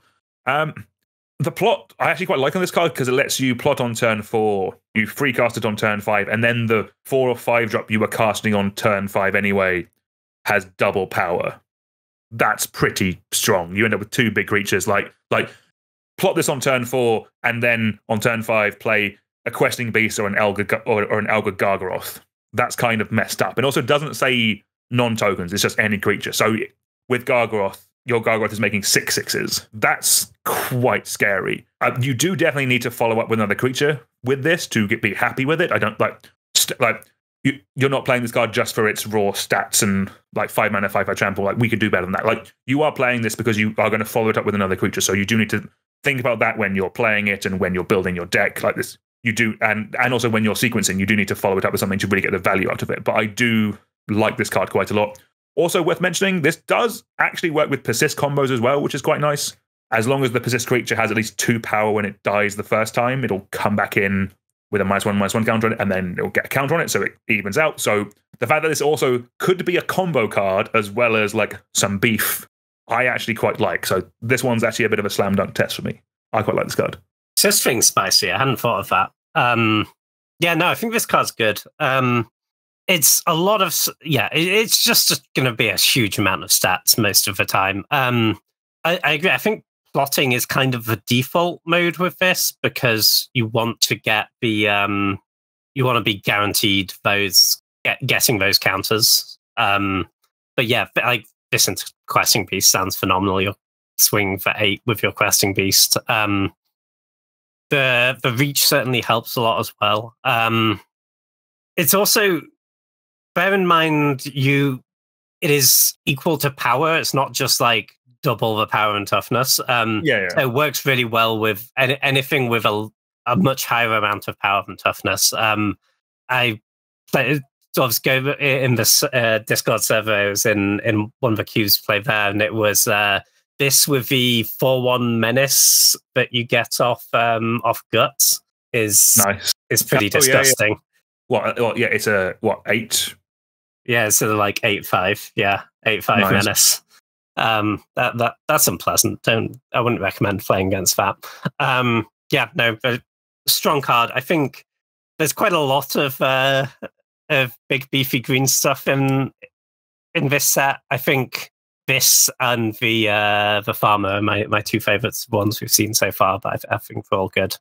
The Plot, I actually quite like on this card because it lets you plot on turn 4, you free cast it on turn 5, and then the 4 or 5 drop you were casting on turn 5 anyway has double power. That's pretty strong. You end up with 2 big creatures. Like plot this on turn 4, and then on turn 5 play a Questing Beast or an Elgar Gargaroth. That's kind of messed up. It also doesn't say non-tokens. It's just any creature. So with Gargaroth, your Gargaroth is making 6/6s. That's quite scary. You do definitely need to follow up with another creature with this to be happy with it. I don't you're not playing this card just for its raw stats and like 5 mana, 5/5 trample. Like we could do better than that. Like you are playing this because you are going to follow it up with another creature. So you do need to think about that when you're playing it and when you're building your deck like this. You do, and also when you're sequencing, you do need to follow it up with something to really get the value out of it. But I do like this card quite a lot. Also worth mentioning, this does actually work with persist combos as well, which is quite nice. As long as the persist creature has at least 2 power when it dies the first time, it'll come back in with a -1/-1 counter on it, and then it'll get a counter on it, so it evens out. So the fact that this also could be a combo card as well as like some beef, I actually quite like. So this one's actually a bit of a slam dunk test for me. I quite like this card. Sistring's spicy. I hadn't thought of that. I think this card's good. It's a lot of it's just going to be a huge amount of stats most of the time. I agree. I think plotting is kind of the default mode with this because you want to get the you want to be guaranteed those getting those counters. But yeah, like this into Questing Beast sounds phenomenal. You're swing for 8 with your Questing Beast. The reach certainly helps a lot as well. It's also, bear in mind, it is equal to power. It's not just like double the power and toughness. So it works really well with anything with a much higher amount of power and toughness. I played in this Discord server. I was in one of the queues played there, and it was this with the 4/1 menace that you get off Guts is nice. Is pretty disgusting. It's a 8. Yeah, it's sort of like 8/5. Yeah, 8/5 menace. That's unpleasant. I wouldn't recommend playing against that. But strong card. I think there's quite a lot of big beefy green stuff in this set. I think this and the Farmer are my 2 favourites ones we've seen so far, but I think they're all good.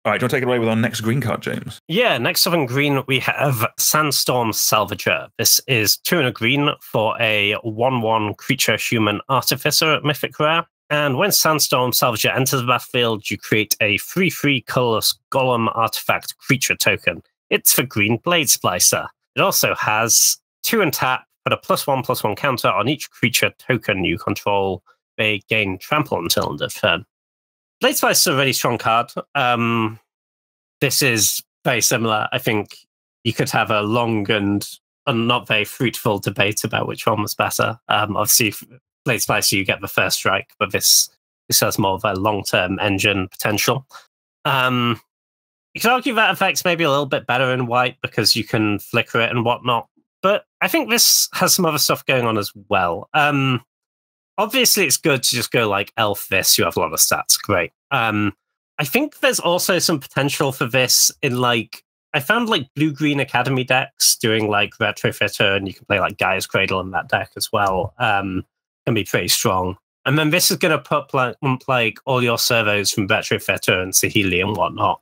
All right, do you want to take it away with our next green card, James? Yeah, next up in green, we have Sandstorm Salvager. This is 2 and a green for a 1/1 creature human artificer at Mythic Rare. And when Sandstorm Salvager enters the battlefield, you create a 3/3 colorless golem artifact creature token. It's for green Blade Splicer. It also has 2 and tap, put a +1/+1 counter on each creature token you control. They gain trample until end of turn. Blade Splicer is a really strong card. This is very similar. I think you could have a long and not very fruitful debate about which one was better. Obviously, Blade Splicer, you get the first strike, but this This has more of a long-term engine potential. You could argue that effect's maybe a little bit better in white because you can flicker it and whatnot. But I think this has some other stuff going on as well. Obviously, it's good to just go like elf this. You have a lot of stats. Great. I think there's also some potential for this in like, I found like blue-green Academy decks doing like Retrofitter, and you can play like Gaia's Cradle in that deck as well. Can be pretty strong. And then this is going to put like all your servos from Retrofitter and Sahili and whatnot.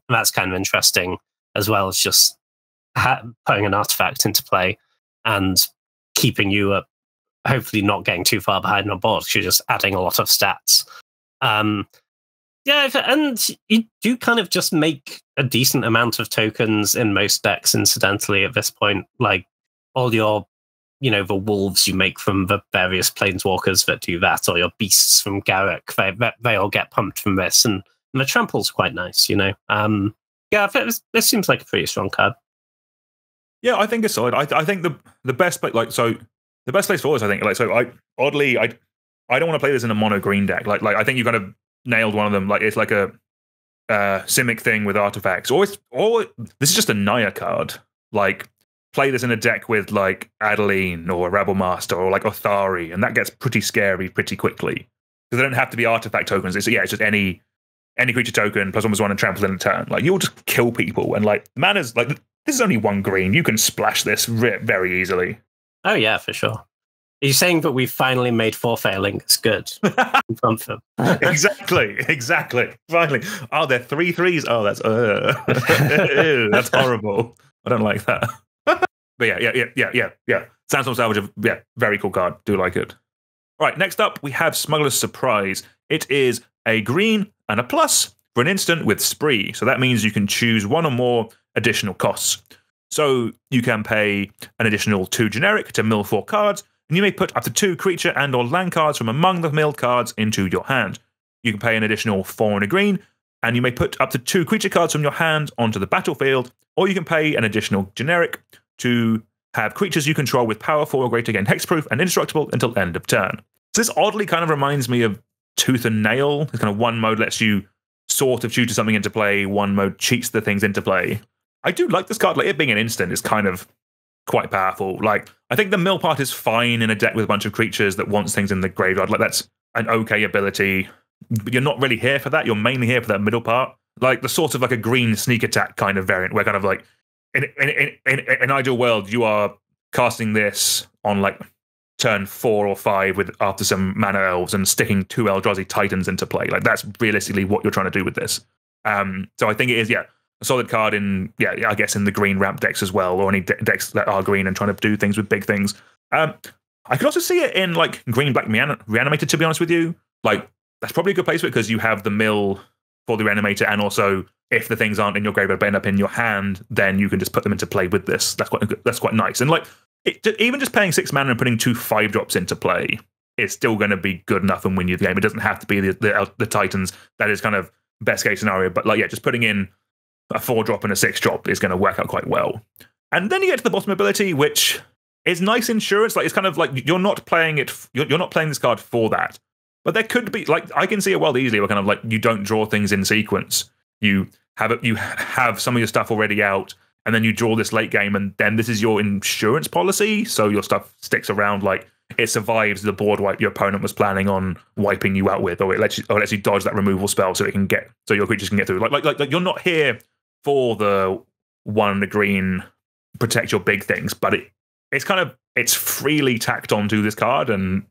That's kind of interesting, as well as just putting an artifact into play and keeping you up, hopefully not getting too far behind on board because you're just adding a lot of stats. Yeah, and you do kind of just make a decent amount of tokens in most decks, incidentally, at this point. Like all your, the wolves you make from the various planeswalkers that do that, or your beasts from Garruk, they all get pumped from this. And the trample's quite nice, Yeah, this seems like a pretty strong card. Yeah, I think it's solid. I think the best place, the best place for us, I think, I don't want to play this in a mono green deck. Like I think you kind of nailed one of them. Like it's like a Simic thing with artifacts, or this is just a Naya card. Like play this in a deck with like Adeline or a Rebel Master or like Othari, and that gets pretty scary pretty quickly because they don't have to be artifact tokens. It's just any creature token +1/+1 and trample in a turn. Like you'll just kill people, and like mana's like this is only 1 green. You can splash this very easily. Oh yeah, for sure. Are you saying that we've finally made Forfailing it's good? Exactly. Finally. Oh, they're 3/3s. Oh, that's horrible. I don't like that. But yeah. Sandstorm Salvage, very cool card. Do like it. All right, next up, we have Smuggler's Surprise. It is a green and a plus for an instant with Spree. So that means you can choose one or more additional costs. So you can pay an additional 2 generic to mill 4 cards, and you may put up to 2 creature and or land cards from among the milled cards into your hand. You can pay an additional 4 and a green, and you may put up to 2 creature cards from your hand onto the battlefield, or you can pay an additional generic to have creatures you control with power 4 or greater gain hexproof and indestructible until end of turn. So this oddly kind of reminds me of Tooth and Nail. It's kind of one mode lets you sort of tutor something into play, one mode cheats the things into play. I do like this card. Like it being an instant is kind of quite powerful. Like I think the mill part is fine in a deck with a bunch of creatures that wants things in the graveyard. Like that's an okay ability. But you're not really here for that. You're mainly here for that middle part. Like the sort of like a green sneak attack kind of variant where kind of like in an ideal world, you are casting this on like turn 4 or 5 after some mana elves and sticking 2 Eldrazi Titans into play. Like that's realistically what you're trying to do with this. So I think it is, a solid card in, I guess in the green ramp decks as well, or any decks that are green and trying to do things with big things. I could also see it in like green black reanimated, to be honest with you. Like that's probably a good place for it because you have the mill for the reanimator, and also if the things aren't in your graveyard but end up in your hand, then you can just put them into play with this. That's quite nice. And like even just paying 6 mana and putting 2 5-drops into play is still going to be good enough and win you the game. It doesn't have to be the Titans. That is kind of best case scenario. But like just putting in a 4-drop and a 6-drop is going to work out quite well. And then you get to the bottom ability, which is nice insurance. Like it's kind of like you're not playing this card for that. But there could be, like, I can see a world easily where kind of like you don't draw things in sequence. You have some of your stuff already out, and then you draw this late game, and then this is your insurance policy. So your stuff sticks around, like it survives the board wipe your opponent was planning on wiping you out with, or it lets you dodge that removal spell so your creatures can get through. Like you're not here for the 1 green protect your big things, but it's freely tacked onto this card, and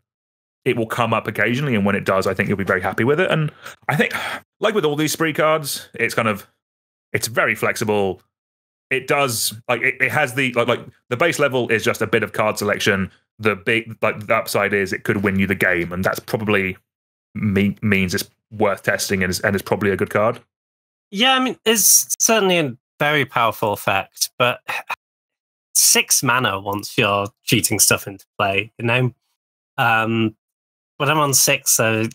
it will come up occasionally, and when it does, I think you'll be very happy with it. And I think, like with all these spree cards, it's very flexible. It does it has the the base level is just a bit of card selection. The big the upside is it could win you the game, and that's probably means it's worth testing and is probably a good card. Yeah, I mean, it's certainly a very powerful effect, but 6 mana once you're cheating stuff into play, When I'm on 6, I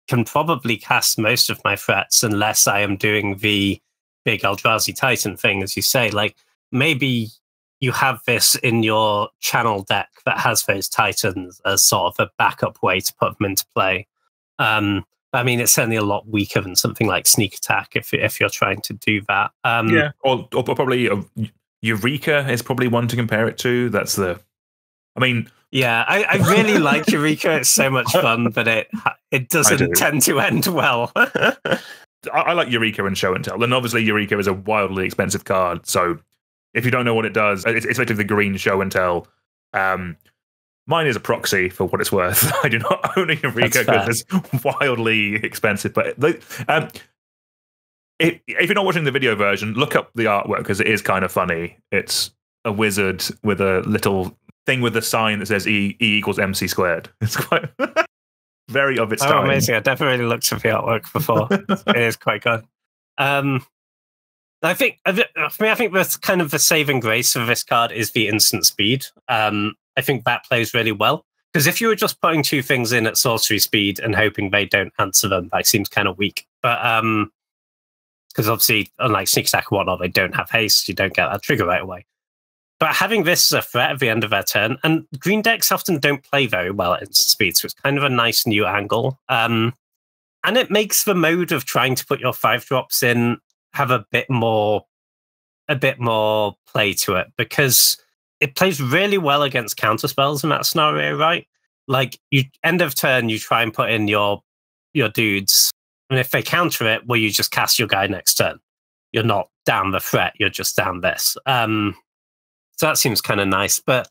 can probably cast most of my threats unless I am doing the big Eldrazi Titan thing, as you say. Like, maybe you have this in your channel deck that has those Titans as sort of a backup way to put them into play. I mean, it's certainly a lot weaker than something like Sneak Attack if you're trying to do that. Yeah, or probably Eureka is probably one to compare it to. That's the... I mean... Yeah, I really like Eureka. It's so much fun, but it doesn't tend to end well. I like Eureka and Show and Tell. And obviously Eureka is a wildly expensive card, so if you don't know what it does, it's effectively the green Show and Tell. Mine is a proxy for what it's worth. I do not own a Eureka because it's wildly expensive. But if you're not watching the video version, look up the artwork because it is kind of funny. It's a wizard with a little thing with a sign that says E equals MC squared. It's quite very of its time. Oh, amazing. I definitely looked at the artwork before. It is quite good. I think that's kind of the saving grace of this card is the instant speed. I think that plays really well. Because if you were just putting two things in at sorcery speed and hoping they don't answer them, that seems kind of weak. But because obviously, unlike Sneak Attack and whatnot, they don't have haste, you don't get that trigger right away. But having this as a threat at the end of their turn, and green decks often don't play very well at instant speed, so it's kind of a nice new angle. And it makes the mode of trying to put your 5-drops in have a bit more play to it, because it plays really well against counterspells in that scenario, right? Like, you end of turn, you try and put in your dudes, and if they counter it, well, you just cast your guy next turn. You're not down the threat, you're just down this. So that seems kind of nice, but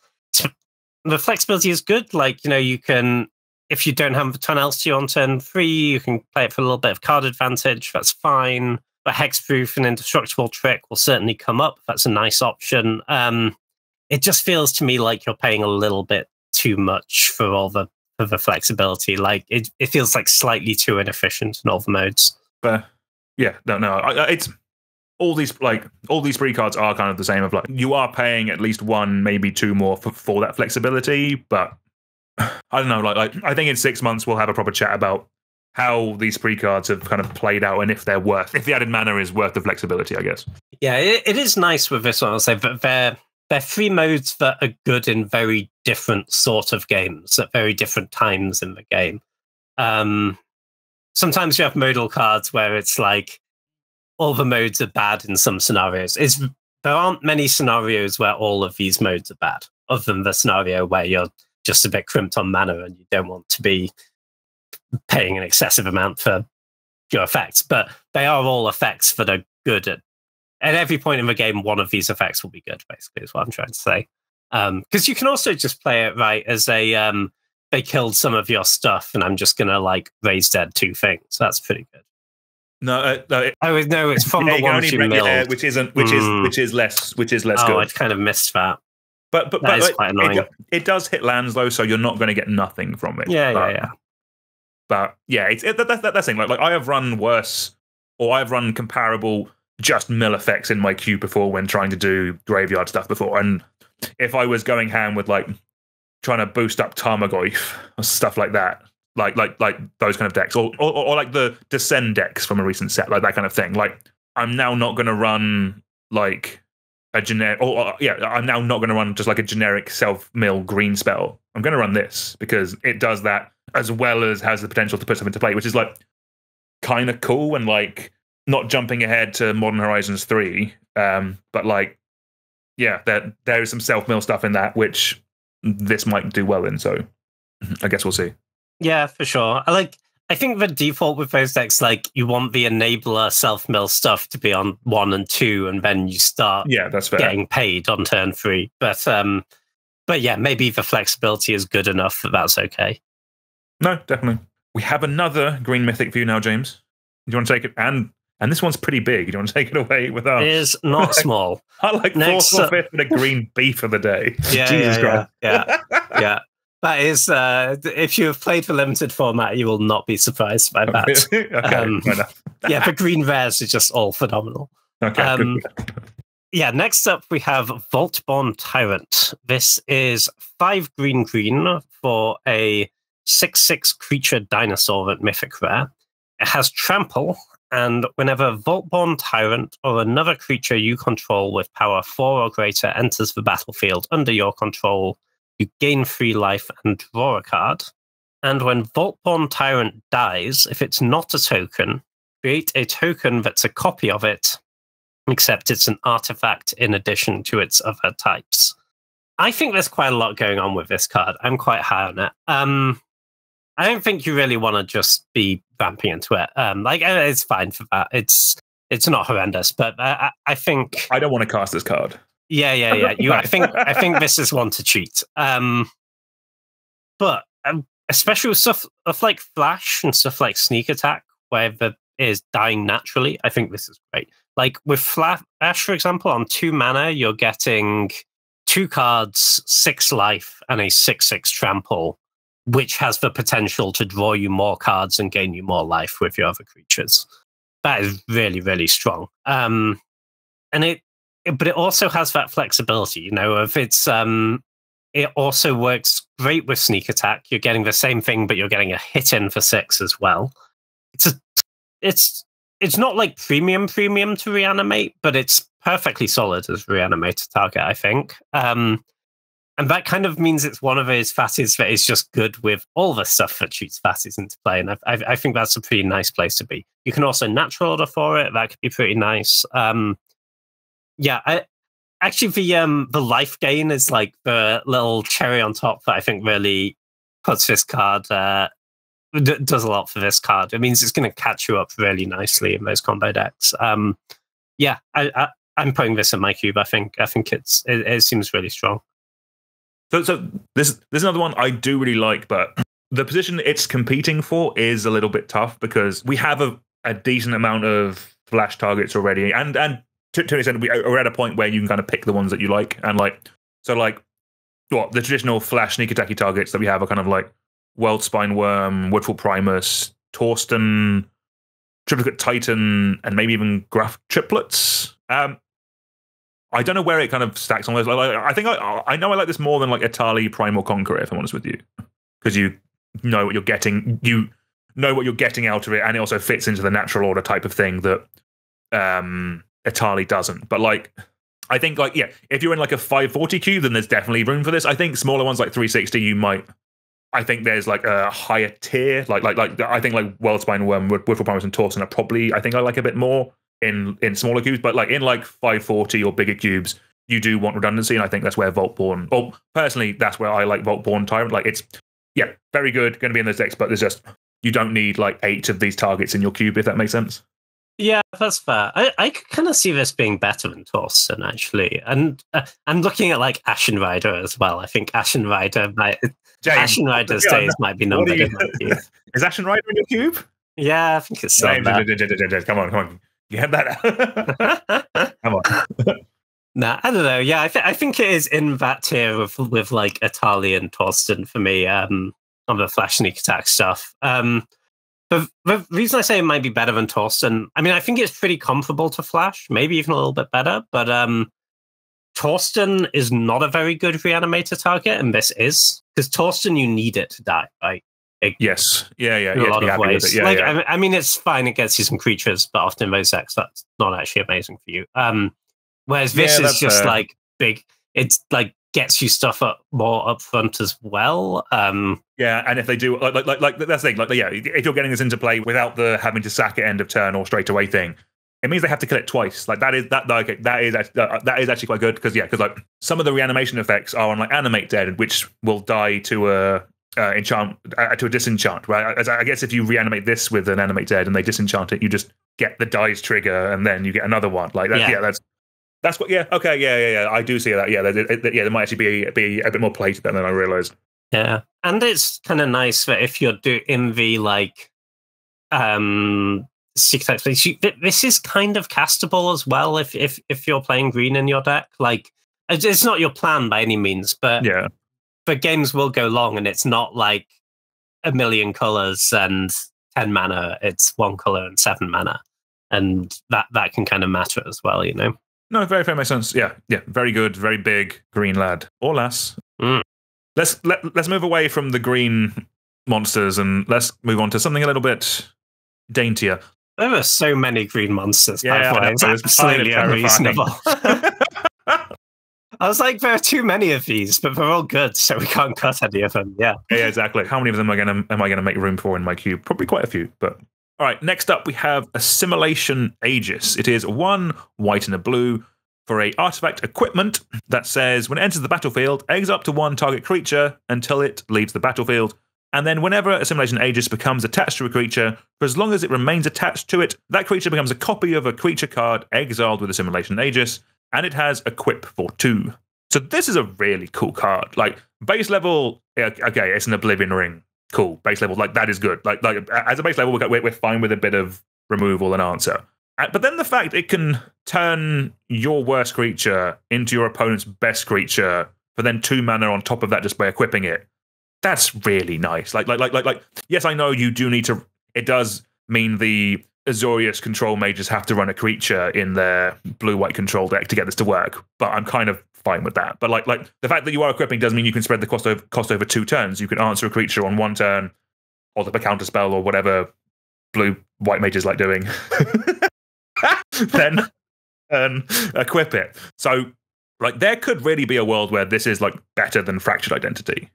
the flexibility is good. Like, you can, if you don't have a ton else to you on turn 3, you can play it for a little bit of card advantage. That's fine. But Hexproof and Indestructible Trick will certainly come up. That's a nice option. It just feels to me like you're paying a little bit too much for all the flexibility. Like, it feels like slightly too inefficient in all the modes. But yeah, no, it's all these free cards are kind of the same. Of like, you are paying at least one, maybe two more for that flexibility. But I don't know. Like I think in 6 months we'll have a proper chat about how these free cards have kind of played out and if the added mana is worth the flexibility, I guess. Yeah, it is nice with this one. I'll say, but they're free modes that are good in very different sort of games at very different times in the game. Sometimes you have modal cards where it's like, all the modes are bad in some scenarios. There aren't many scenarios where all of these modes are bad, other than the scenario where you're just a bit crimped on mana and you don't want to be paying an excessive amount for your effects. But they are all effects that are good at every point in the game. One of these effects will be good, basically, is what I'm trying to say. Because you can also just play it right as a they killed some of your stuff and I'm just gonna like raise dead 2 things. That's pretty good. No, it's from the ones you milled, which is less good. I kind of missed that. But that is quite annoying. It does hit lands though, so you're not going to get nothing from it. Yeah. But yeah, that's the thing. Like I have run worse, or I've run comparable just mill effects in my queue before when trying to do graveyard stuff before. And if I was going ham with like trying to boost up Tarmogoyf or stuff like that. Like those kind of decks, or like the Descend decks from a recent set, like that kind of thing. Like, I'm now not going to run like a generic, I'm now not going to run just like a generic self-mill green spell. I'm going to run this because it does that as well as has the potential to put stuff into play, which is like kind of cool and like not jumping ahead to Modern Horizons 3, but like, yeah, there is some self-mill stuff in that which this might do well in. So I guess we'll see. Yeah, for sure. I think the default with those decks, like, you want the enabler self-mill stuff to be on 1 and 2, and then you start that's fair. Getting paid on turn 3. But yeah, maybe the flexibility is good enough that that's okay. No, definitely. We have another green mythic for you now, James. Do you want to take it? And this one's pretty big. Do you want to take it away with us? It is not small. I like 4th or 5th with a green beef of the day. Jesus Christ. Yeah. That is, if you have played the limited format, you will not be surprised by that. Okay, fair enough. Yeah, the green rares are just all phenomenal. Okay. Yeah, next up we have Vaultborn Tyrant. This is 5 green for a 6/6 creature dinosaur at Mythic Rare. It has Trample, and whenever Vaultborn Tyrant or another creature you control with power 4 or greater enters the battlefield under your control, you gain 3 life and draw a card. And when Vaultborn Tyrant dies, if it's not a token, create a token that's a copy of it, except it's an artifact in addition to its other types. I think there's quite a lot going on with this card. I'm quite high on it. I don't think you really want to just be ramping into it. It's fine for that. It's not horrendous, but I think I don't want to cast this card. Yeah. I think this is one to cheat. But especially with stuff like Flash and stuff like Sneak Attack, where the is dying naturally, I think this is great. Like with Flash, for example, on 2 mana, you're getting 2 cards, 6 life, and a 6/6 trample, which has the potential to draw you more cards and gain you more life with your other creatures. That is really, really strong. But it also has that flexibility, you know, if it's it also works great with Sneak Attack. You're getting the same thing, but you're getting a hit in for 6 as well. It's not like premium to reanimate, but it's perfectly solid as reanimate target, I think. And that kind of means it's one of those fatties that is just good with all the stuff that shoots fatties into play. And I think that's a pretty nice place to be. You can also natural order for it. That could be pretty nice. Actually, the life gain is like the little cherry on top that I think really puts this card, does a lot for this card. It means it's going to catch you up really nicely in those combo decks. I'm putting this in my cube. I think it seems really strong. So this is another one I do really like, but the position it's competing for is a little bit tough because we have a decent amount of Flash targets already, and to an extent we're at a point where you can kind of pick the ones that you like, and the traditional Flash sneak attacky targets that we have are kind of like Worldspine Worm, Woodfall Primus, Torsten, Triplicate Titan, and maybe even Graph Triplets. I don't know where it kind of stacks on those. I think I know I like this more than like Atali Primal Conqueror, if I'm honest with you, because you know what you're getting. You know what you're getting out of it, and it also fits into the natural order type of thing that Atali doesn't. But I think if you're in like a 540 cube, then there's definitely room for this. I think smaller ones like 360, you might. I think there's like a higher tier, like I think like Worldspine Worm, Woodfall Primus, and Torsten are probably I like a bit more in smaller cubes, but like in like 540 or bigger cubes, you do want redundancy, and I think that's where Vaultborn. Or personally, that's where I like Vaultborn Tyrant. Like it's very good, going to be in those decks, but there's just you don't need like 8 of these targets in your cube, if that makes sense. Yeah, that's fair. I could kind of see this being better than Torsten, actually. And I'm looking at like Ashen Rider as well. I think Ashen Rider Ashen Rider's days might be numbered in my cube. Is Ashen Rider in your cube? Yeah, I think it's so. Come on. You had that. Come on. Nah, I don't know. Yeah, I think it is in that tier with like Atali and Torsten for me on the Flash sneak attack stuff. The reason I say it might be better than Torsten, I mean, I think it's pretty comparable to Flash, maybe even a little bit better, but Torsten is not a very good reanimator target, and this is. Because Torsten, you need it to die, right? Yes. Yeah. In a lot of ways. I mean, it's fine, it gets you some creatures, but often in those decks, that's not actually amazing for you. Whereas this is just like big, it's like gets you stuff more up front as well. Yeah, and if they do like that's the thing, if you're getting this into play without the having to sack it end of turn or straight away thing, it means they have to kill it twice. Like that is actually quite good because like some of the reanimation effects are on like Animate Dead, which will die to a enchant to a disenchant. Right? I guess if you reanimate this with an Animate Dead and they disenchant it, you just get the dies trigger and then you get another one. Like that. Yeah, that's what. Yeah. Okay. Yeah. I do see that. Yeah. There might actually be a bit more play to that than I realized. Yeah, and it's kind of nice that if you're doing the like 6 types, this is kind of castable as well. If you're playing green in your deck, like it's not your plan by any means, but games will go long, and it's not like a million colors and 10 mana. It's 1 color and 7 mana, and that can kind of matter as well, you know. No, very fair, makes sense. Yeah, very good, very big green lad or lass. Let's move away from the green monsters and let's move on to something a little bit daintier. There are so many green monsters. Yeah, it's absolutely unreasonable. I was like, there are too many of these, but they're all good, so we can't cut any of them. Yeah. Yeah, exactly. How many of them am I gonna make room for in my cube? Probably quite a few, but all right. Next up, we have Assimilation Aegis. It is 1 white and a blue for a artifact equipment that says when it enters the battlefield, exile up to 1 target creature until it leaves the battlefield. And then whenever Assimilation Aegis becomes attached to a creature, for as long as it remains attached to it, that creature becomes a copy of a creature card exiled with Assimilation Aegis, and it has equip for 2. So this is a really cool card. Like, base level, okay, it's an Oblivion Ring. Cool. Base level, like, that is good. Like as a base level, we're fine with a bit of removal and answer. But then the fact it can turn your worst creature into your opponent's best creature for then 2 mana on top of that just by equipping it, that's really nice. Like, yes, I know you do need to. It does mean the Azorius control mages have to run a creature in their blue-white control deck to get this to work. But I'm kind of fine with that. But like the fact that you are equipping does mean you can spread the cost over 2 turns. You can answer a creature on 1 turn, or the counter spell, or whatever blue-white mages like doing. Then equip it. So like there could really be a world where this is like better than Fractured Identity.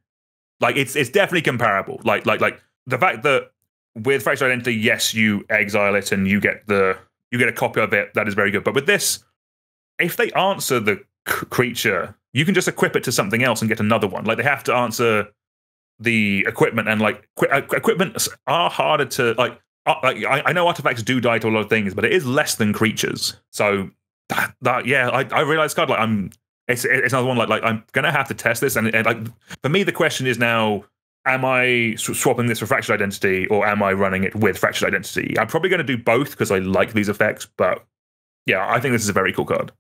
Like it's definitely comparable. Like the fact that with Fractured Identity, yes, you exile it and you get a copy of it. That is very good. But with this, if they answer the creature, you can just equip it to something else and get another one. Like they have to answer the equipment, and like equipment are harder to like. I know artifacts do die to a lot of things, but it is less than creatures. So that yeah, I realize card like it's another one like I'm gonna have to test this, and like for me the question is now, am I swapping this for Fractured Identity or am I running it with Fractured Identity? I'm probably going to do both because I like these effects, but yeah, I think this is a very cool card.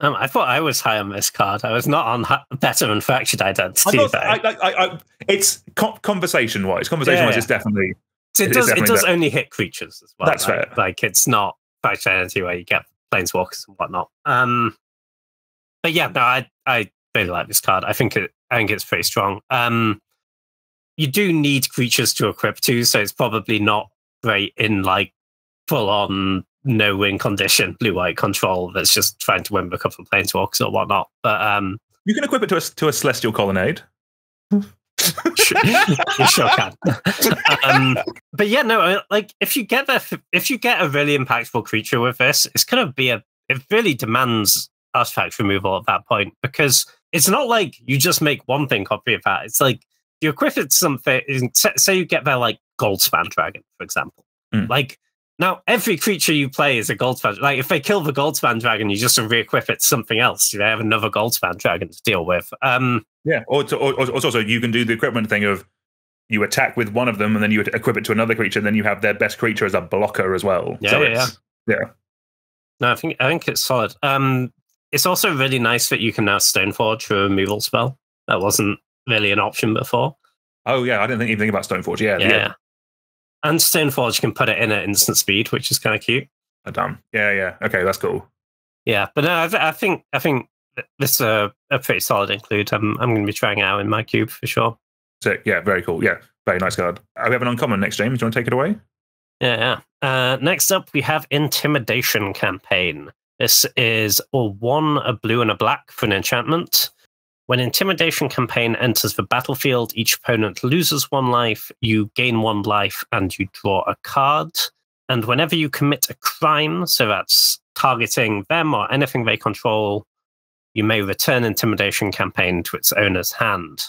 I thought I was high on this card. I was not on better than Fractured Identity. It's conversation-wise. Conversation-wise, it's definitely. It does only hit creatures as well. That's fair. Like it's not Fractured Identity where you get planeswalkers and whatnot. But yeah, no, I really like this card. I think it's pretty strong. You do need creatures to equip to, so it's probably not great in like full-on no-win condition, blue-white control that's just trying to win with a couple of planeswalkers or whatnot. But you can equip it to a Celestial Colonnade. You sure can. But yeah, no, like if you get a really impactful creature with this, it's going to be it really demands artifact removal at that point, because it's not like you just make one thing copy of that. It's like you equip it to something. Say you get their like Goldspan Dragon, for example. Like now every creature you play is a Goldspan. Like if they kill the Goldspan Dragon, you just re-equip it to something else. You have another Goldspan Dragon to deal with. Yeah, or also you can do the equipment thing of you attack with one of them and then you equip it to another creature, and then you have their best creature as a blocker as well. Yeah. No, I think it's solid. It's also really nice that you can now Stoneforge a removal spell. That wasn't really an option before. Oh yeah, I didn't even think about Stoneforge. Yeah. And Stoneforge can put it in at instant speed, which is kind of cute. Damn. Yeah. Okay, that's cool. Yeah, but no, I think this is a pretty solid include. I'm going to be trying it out in my cube for sure. Sick. Yeah, very cool. Yeah, very nice card. We have an uncommon next, James. Do you want to take it away? Yeah. Next up, we have Intimidation Campaign. This is a blue and a black for an enchantment. When Intimidation Campaign enters the battlefield, each opponent loses 1 life, you gain 1 life, and you draw a card. And whenever you commit a crime, so that's targeting them or anything they control, you may return Intimidation Campaign to its owner's hand.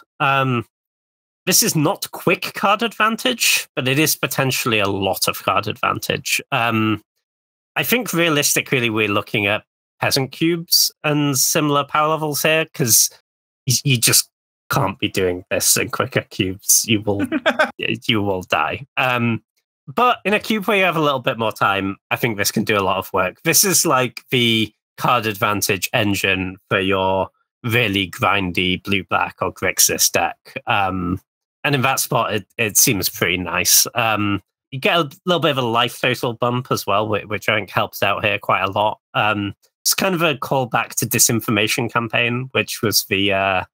This is not quick card advantage, but it is potentially a lot of card advantage. I think realistically we're looking at Peasant Cubes and similar power levels here, because you just can't be doing this in quicker cubes. You will die. But in a cube where you have a little bit more time, I think this can do a lot of work. This is like the card advantage engine for your really grindy blue-black or Grixis deck. And in that spot, it seems pretty nice. You get a little bit of a life total bump as well, which I think helps out here quite a lot. It's kind of a callback to Disinformation Campaign, which was the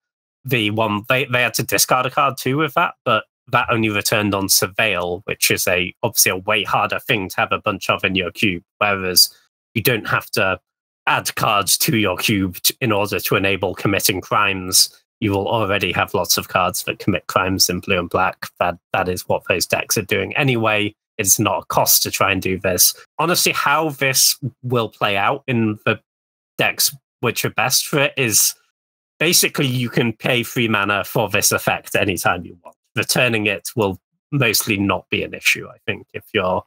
one they had to discard a card too with that, but that only returned on Surveil, which is obviously a way harder thing to have a bunch of in your cube, whereas you don't have to add cards to your cube in order to enable committing crimes, you will already have lots of cards that commit crimes in blue and black. That is what those decks are doing anyway. It's not a cost to try and do this. Honestly, how this will play out in the decks which are best for it is basically you can pay 3 mana for this effect anytime you want. Returning it will mostly not be an issue, I think, if you're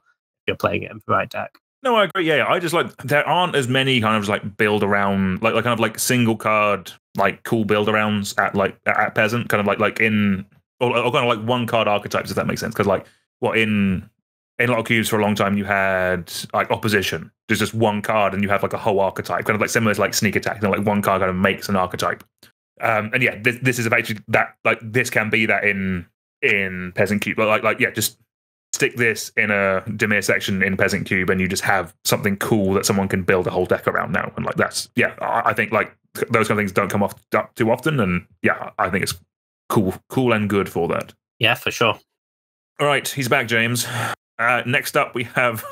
playing it in the right deck. No, I agree. Yeah, I just like there aren't as many kind of like build around like kind of like single card like cool build arounds at Peasant, kind of like in or kind of like one card archetypes, if that makes sense. Because like in a lot of cubes for a long time you had like opposition. There's just one card and you have like a whole archetype, kind of like similar to like sneak attack. Like one card kind of makes an archetype. And yeah, this is actually that like this can be that in Peasant Cube. Like yeah, just stick this in a Dimir section in Peasant Cube and you just have something cool that someone can build a whole deck around now. And like that's yeah, I think like those kind of things don't come up too often. And yeah, I think it's cool and good for that. Yeah, for sure. All right, he's back, James. Next up, we have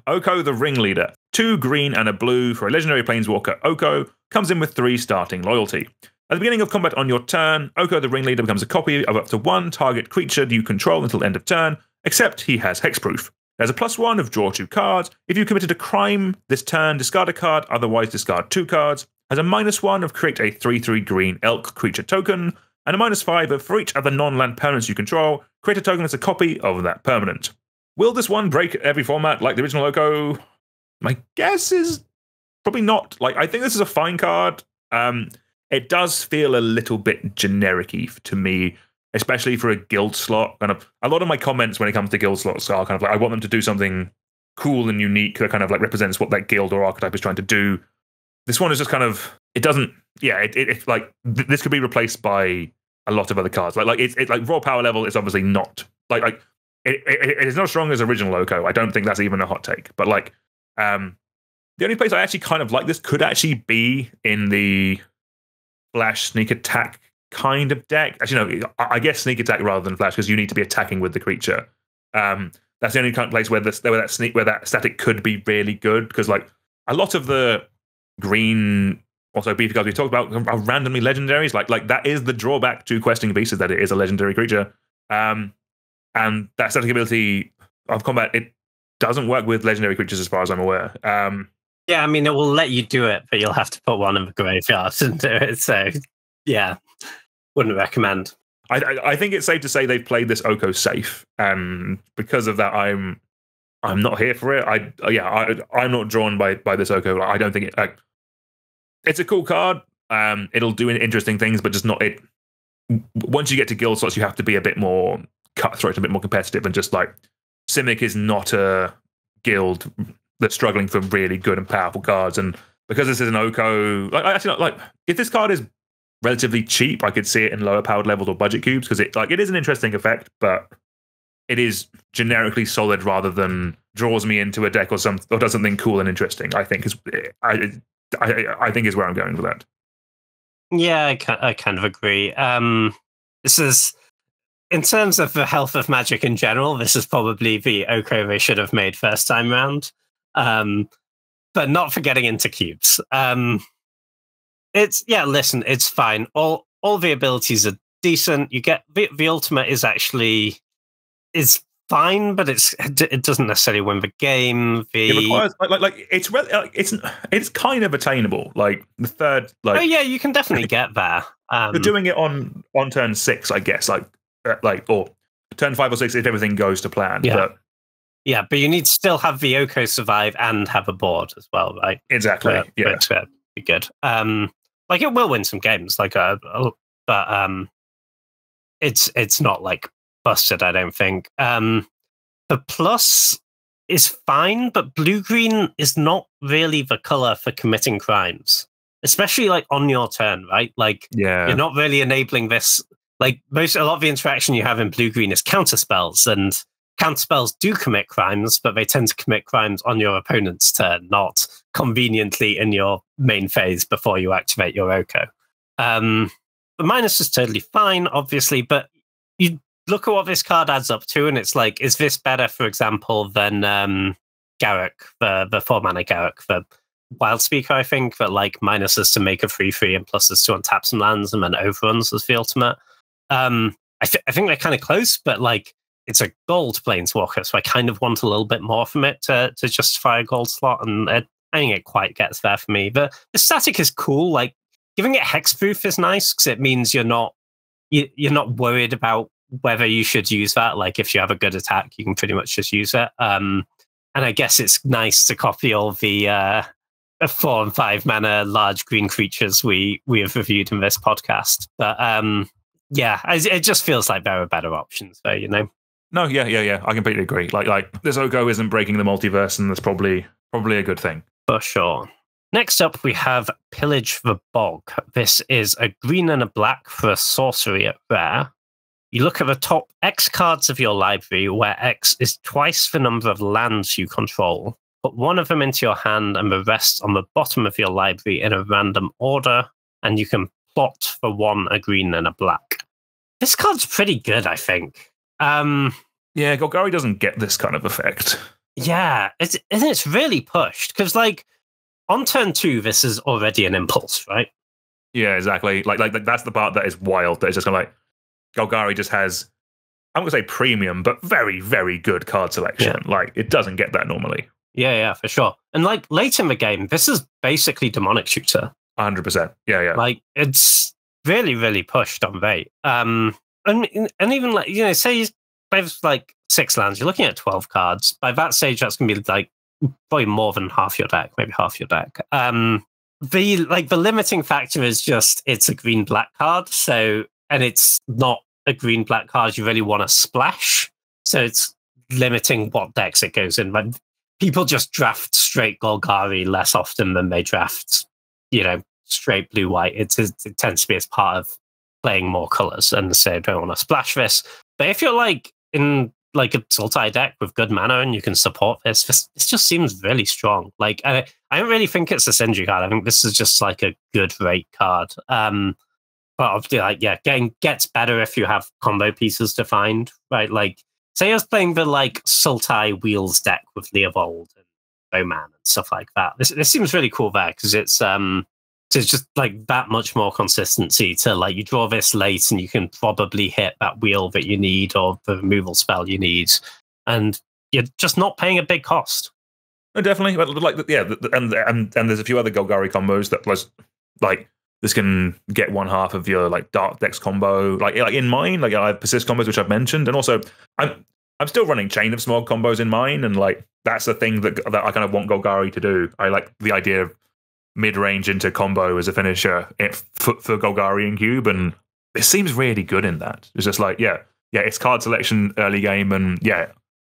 Oko the Ringleader. 2 green and a blue for a legendary planeswalker. Oko comes in with 3 starting loyalty. At the beginning of combat on your turn, Oko the Ringleader becomes a copy of up to 1 target creature you control until end of turn, except he has hexproof. There's a +1 of draw 2 cards. If you committed a crime this turn, discard a card, otherwise discard 2 cards. Has a -1 of create a 3/3 green elk creature token, and a -5 of for each other non-land permanents you control, create a token as a copy of that permanent. Will this one break every format like the original Oko? My guess is probably not. Like, I think this is a fine card. It does feel a little bit generic-y to me, especially for a guild slot. Kind of a lot of my comments when it comes to guild slots are kind of like, I want them to do something cool and unique that kind of like represents what that guild or archetype is trying to do. This one is just kind of, it doesn't, yeah, it like, this could be replaced by a lot of other cards. Like it's like raw power level is obviously not, like it is not as strong as original Oko. I don't think that's even a hot take. But like, the only place I actually kind of like this could actually be in the Flash Sneak Attack kind of deck. Actually, no, I guess Sneak Attack rather than Flash, because you need to be attacking with the creature. That's the only kind of place where that static could be really good, because like a lot of the green also beefy cards we talked about are randomly legendaries. Like that is the drawback to Questing Beast, is that it is a legendary creature. And that static ability of combat, it doesn't work with legendary creatures as far as I'm aware. Yeah, I mean, it will let you do it, but you'll have to put one in the graveyard and do it. So, yeah, wouldn't recommend. I think it's safe to say they've played this Oko safe, and because of that, I'm not here for it. I'm not drawn by this Oko. I don't think it's a cool card. It'll do interesting things, but just not it. Once you get to guild slots, you have to be a bit more cutthroat, a bit more competitive, and just like Simic is not a guild that's struggling for really good and powerful cards. And because this is an Oko, like if this card is relatively cheap, I could see it in lower powered levels or budget cubes, because it is an interesting effect, but it is generically solid rather than draws me into a deck or does something cool and interesting. I think is where I'm going with that. Yeah, I kind of agree. This is, in terms of the health of Magic in general, this is probably the Oko they should have made first time round. But not for getting into cubes. Listen, it's fine. All the abilities are decent. You get the ultimate is fine, but it doesn't necessarily win the game. It requires it's kind of attainable. Like the third, oh yeah, you can definitely get there. You're doing it on turn 6, I guess. Or turn 5 or 6 if everything goes to plan. Yeah. But you need to still have the Oko survive and have a board as well, right? Exactly. To be good. It will win some games, but it's not like busted, I don't think. The plus is fine, but blue-green is not really the color for committing crimes, especially like on your turn, right? You're not really enabling this. Like a lot of the interaction you have in blue-green is counterspells, and counterspells do commit crimes, but they tend to commit crimes on your opponent's turn, not conveniently in your main phase before you activate your Oko. The minus is totally fine, obviously, but you look at what this card adds up to, and it's like, is this better, for example, than Garruk, the 4-mana Garruk, the Wild Speaker, I think, but like minuses to make a 3/3 and pluses to untap some lands and then overruns as the ultimate. I think they're kind of close, but like it's a gold Planeswalker, so I kind of want a little bit more from it to justify a gold slot, and I think it quite gets there for me. But the static is cool. Like giving it hexproof is nice because it means you're not worried about whether you should use that. Like if you have a good attack, you can pretty much just use it. And I guess it's nice to copy all the 4 and 5 mana large green creatures we have reviewed in this podcast. But yeah, it just feels like there are better options there, you know? No, yeah. I completely agree. Like this Oko isn't breaking the multiverse, and that's probably a good thing. For sure. Next up, we have Pillage the Bog. This is a green and a black for a sorcery at rare. You look at the top X cards of your library, where X is twice the number of lands you control. Put one of them into your hand and the rest on the bottom of your library in a random order, and you can plot for 1 a green and a black. This card's pretty good, I think. Yeah, Golgari doesn't get this kind of effect. Yeah, it's really pushed, because like on turn 2, this is already an impulse, right? Yeah, exactly. Like that's the part that is wild. That is just kind of like Golgari just has, I'm going to say premium, but very, very good card selection. Yeah. Like it doesn't get that normally. Yeah, for sure. And like late in the game, this is basically Demonic Shooter. 100%. Yeah. Like it's really, really pushed on rate. And even like, you know, say you play like 6 lands, you're looking at 12 cards. By that stage, that's going to be like probably more than half your deck, maybe half your deck. The limiting factor is just it's a green black card, so, and it's not a green black card you really want to splash, so it's limiting what decks it goes in. Like people just draft straight Golgari less often than they draft, you know, straight blue white. It tends to be as part of playing more colors, and so don't want to splash this. But if you're like in like a Sultai deck with good mana and you can support this just seems really strong. Like I don't really think it's a Sindri card. I think this is just like a good rate card. But obviously, like, yeah, gets better if you have combo pieces to find, right? Like say I was playing the like Sultai Wheels deck with Leovold and Bowman and stuff like that. This seems really cool there because it's just like that much more consistency to like you draw this late and you can probably hit that wheel that you need or the removal spell you need, and you're just not paying a big cost. No, definitely. Like yeah, and there's a few other Golgari combos that was like this can get one half of your like Dark Dex combo. Like in mine, like I have Persist combos which I've mentioned, and also I'm still running Chain of Smog combos in mine, and like that's the thing that I kind of want Golgari to do. I like the idea of mid-range into combo as a finisher for Golgari and Cube, and it seems really good in that. It's just like, yeah, it's card selection early game, and yeah,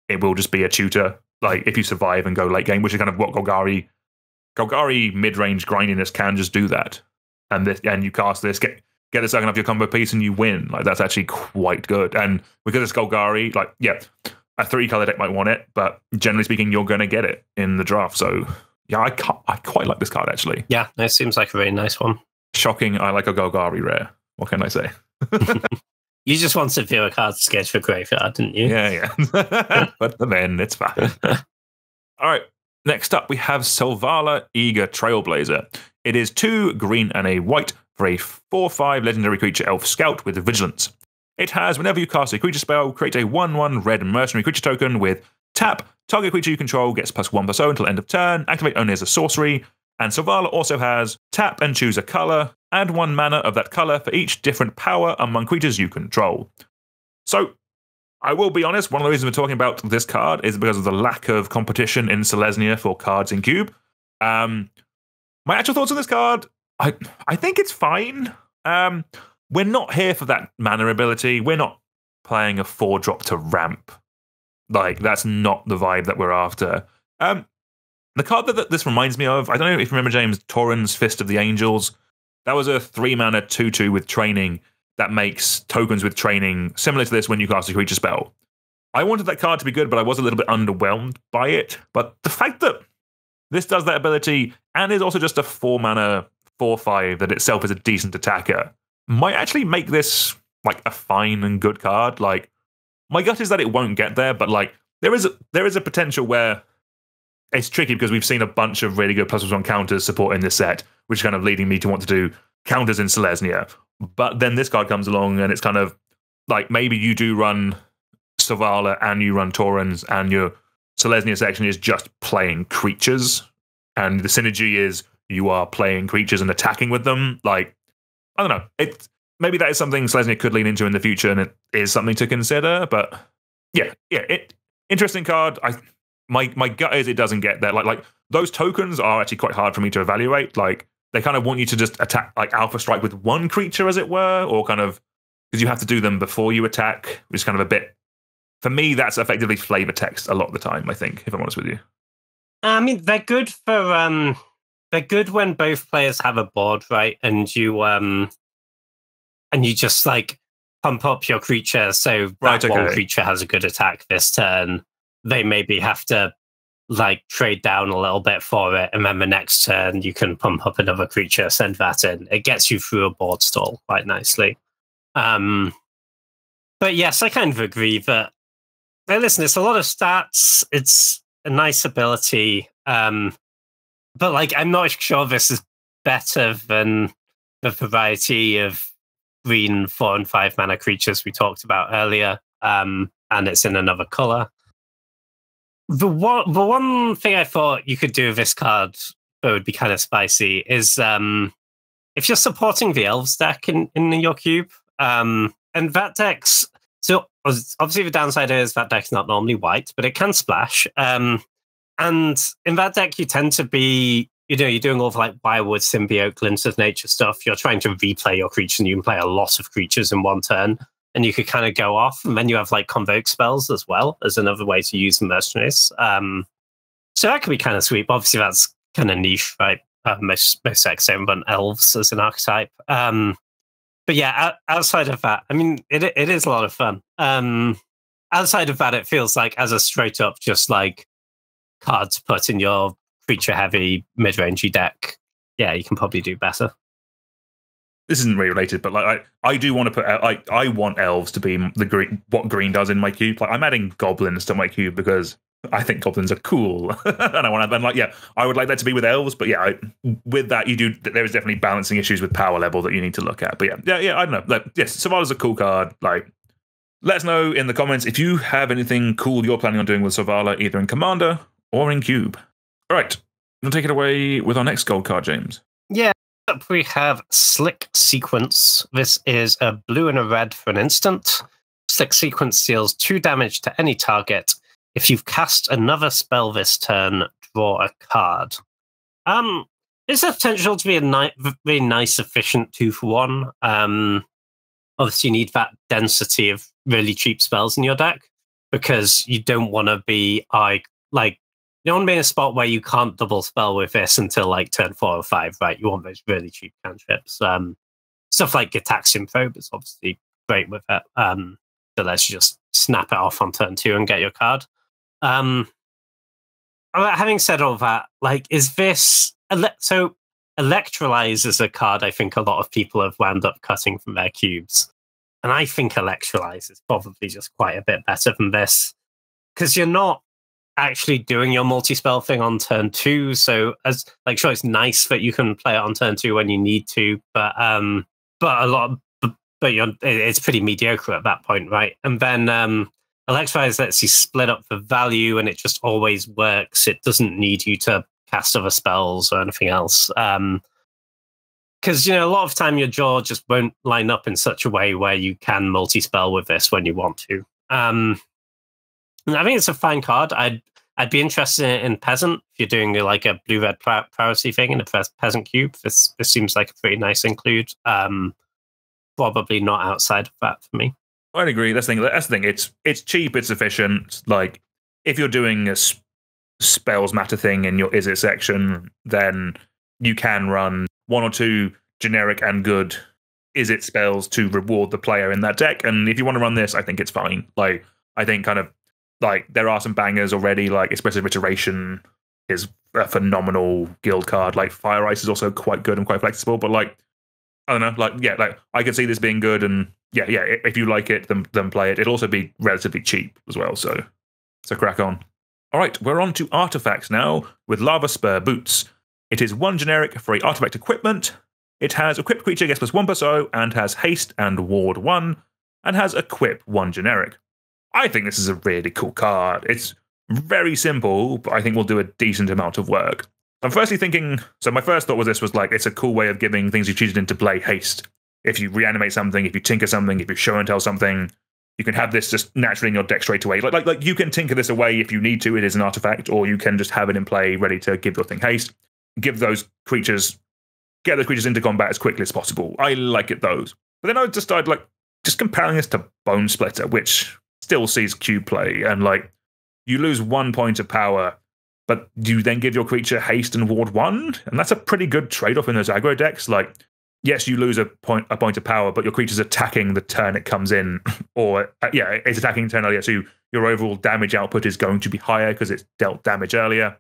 it will just be a tutor, like if you survive and go late game, which is kind of what Golgari mid-range grindiness can just do that. And you cast this, get a second off your combo piece, and you win. Like that's actually quite good. And because it's Golgari, like, yeah, a 3-color deck might want it, but generally speaking, you're going to get it in the draft, so yeah, I quite like this card, actually. Yeah, it seems like a very nice one. Shocking, I like a Golgari rare. What can I say? You just wanted fewer cards to sketch for graveyard, didn't you? Yeah. But then it's fine. All right, next up we have Selvala, Eager Trailblazer. It is 2 green and a white for a 4/5 legendary creature elf scout with vigilance. It has, whenever you cast a creature spell, create a 1/1 red mercenary creature token with tap. Target creature you control gets +1/+0 until end of turn. Activate only as a sorcery. And Selvala also has tap and choose a color. Add 1 mana of that color for each different power among creatures you control. So, I will be honest, one of the reasons we're talking about this card is because of the lack of competition in Selesnya for cards in Cube. My actual thoughts on this card, I think it's fine. We're not here for that mana ability. We're not playing a 4-drop to ramp. Like, that's not the vibe that we're after. The card that this reminds me of, I don't know if you remember, James, Tauren's Fist of the Angels. That was a 3-mana 2/2 with training that makes tokens with training similar to this when you cast a creature spell. I wanted that card to be good, but I was a little bit underwhelmed by it. But the fact that this does that ability and is also just a 4-mana 4/5 that itself is a decent attacker might actually make this like a fine and good card. Like, my gut is that it won't get there, but like there is a potential where it's tricky because we've seen a bunch of really good +1 counters support in this set, which is kind of leading me to want to do counters in Selesnya. But then this card comes along and it's kind of like maybe you do run Savala and you run Taurens and your Selesnya section is just playing creatures, and the synergy is you are playing creatures and attacking with them. Like, I don't know. Maybe that is something Selesnya could lean into in the future, and it is something to consider. But yeah, interesting card. My gut is it doesn't get there. Like those tokens are actually quite hard for me to evaluate. Like they kind of want you to just attack, like alpha strike with one creature, as it were, or kind of because you have to do them before you attack, which is kind of a bit. For me, that's effectively flavor text a lot of the time, I think, if I'm honest with you. I mean, they're good for they're good when both players have a board, right? And you just like pump up your creature so that one creature has a good attack this turn. They maybe have to like trade down a little bit for it, and then the next turn you can pump up another creature, send that in. It gets you through a board stall quite nicely. But yes, I kind of agree that. Hey, listen, it's a lot of stats. It's a nice ability. But like, I'm not sure this is better than the variety of green 4 and 5 mana creatures we talked about earlier. And it's in another color. The one thing I thought you could do with this card that would be kind of spicy is if you're supporting the Elves deck in your cube, and that deck's. So obviously the downside is that deck's not normally white, but it can splash. And in that deck, you tend to be, you're doing all of like Wirewood, Symbiote, Glint of Nature stuff. You're trying to replay your creatures, and you can play a lot of creatures in one turn. And you could kind of go off, and then you have like Convoke spells as well as another way to use the mercenaries. So that could be kind of sweet. But obviously, that's kind of niche, right? Most decks don't run elves as an archetype. But yeah, outside of that, I mean, it is a lot of fun. Outside of that, it feels like as a straight up just like cards put in your creature heavy mid rangey deck. Yeah, you can probably do better. This isn't really related, but like I do want to put I want elves to be the green, what green does in my cube. Like I'm adding goblins to my cube because I think goblins are cool, and I want to. And like, yeah, I would like that to be with elves, but yeah, with that you do. There is definitely balancing issues with power level that you need to look at. But yeah, I don't know. Like, yes, Savala's a cool card. Like, let us know in the comments if you have anything cool you're planning on doing with Savala, either in Commander or in Cube. All right, we'll take it away with our next gold card, James. Yeah, we have Slick Sequence. This is a blue and a red for an instant. Slick Sequence deals 2 damage to any target. If you've cast another spell this turn, draw a card. There's the potential to be a very nice, efficient 2-for-1. Obviously, you need that density of really cheap spells in your deck because you don't want to be you don't want to be in a spot where you can't double spell with this until like turn 4 or 5, right? You want those really cheap cantrips. Stuff like Gitaxian Probe is obviously great with it. So let's just snap it off on turn 2 and get your card. Having said all that, like, is this so? Electrolyze is a card I think a lot of people have wound up cutting from their cubes, and I think Electrolyze is probably just quite a bit better than this because you're not actually doing your multi-spell thing on turn 2. So, as like, sure, it's nice that you can play it on turn 2 when you need to, but it's pretty mediocre at that point, right? And then Electrolyze lets you split up the value, and it just always works. It doesn't need you to cast other spells or anything else. Because, a lot of time your draw just won't line up in such a way where you can multi-spell with this when you want to. I think it's a fine card. I'd be interested in Peasant if you're doing like a blue-red priority thing in a Peasant cube. This seems like a pretty nice include. Probably not outside of that for me. I'd agree. That's the thing. It's cheap. It's efficient. Like, if you're doing a spells matter thing in your is it section, then you can run 1 or 2 generic and good is it spells to reward the player in that deck. And if you want to run this, I think it's fine. Like, I think kind of like there are some bangers already. Like Expressive Iteration is a phenomenal guild card. Like Fire Ice is also quite good and quite flexible. But like, I don't know. Like, yeah, like I could see this being good. And yeah. If you like it, then play it. It'll also be relatively cheap as well. So crack on. All right, we're on to artifacts now with Lava Spur Boots. It is 1 generic for a artifact equipment. It has equipped creature gets +1/+0 and has haste and ward 1 and has equip 1 generic. I think this is a really cool card. It's very simple, but I think will do a decent amount of work. I'm firstly thinking, so my first thought was this was like, it's a cool way of giving things you cheated into play haste. If you reanimate something, if you tinker something, if you show and tell something, you can have this just naturally in your deck straight away. Like you can tinker this away if you need to. It is an artifact, or you can just have it in play, ready to give your thing haste. Give those creatures, get those creatures into combat as quickly as possible. I like it those. But then I just started like just comparing this to Bone Splitter, which still sees cube play, and like you lose 1 point of power, but you then give your creature haste and ward 1, and that's a pretty good trade-off in those aggro decks. Like, yes, you lose a point of power, but your creature's attacking the turn it comes in, or it's attacking turn earlier, so your overall damage output is going to be higher because it's dealt damage earlier.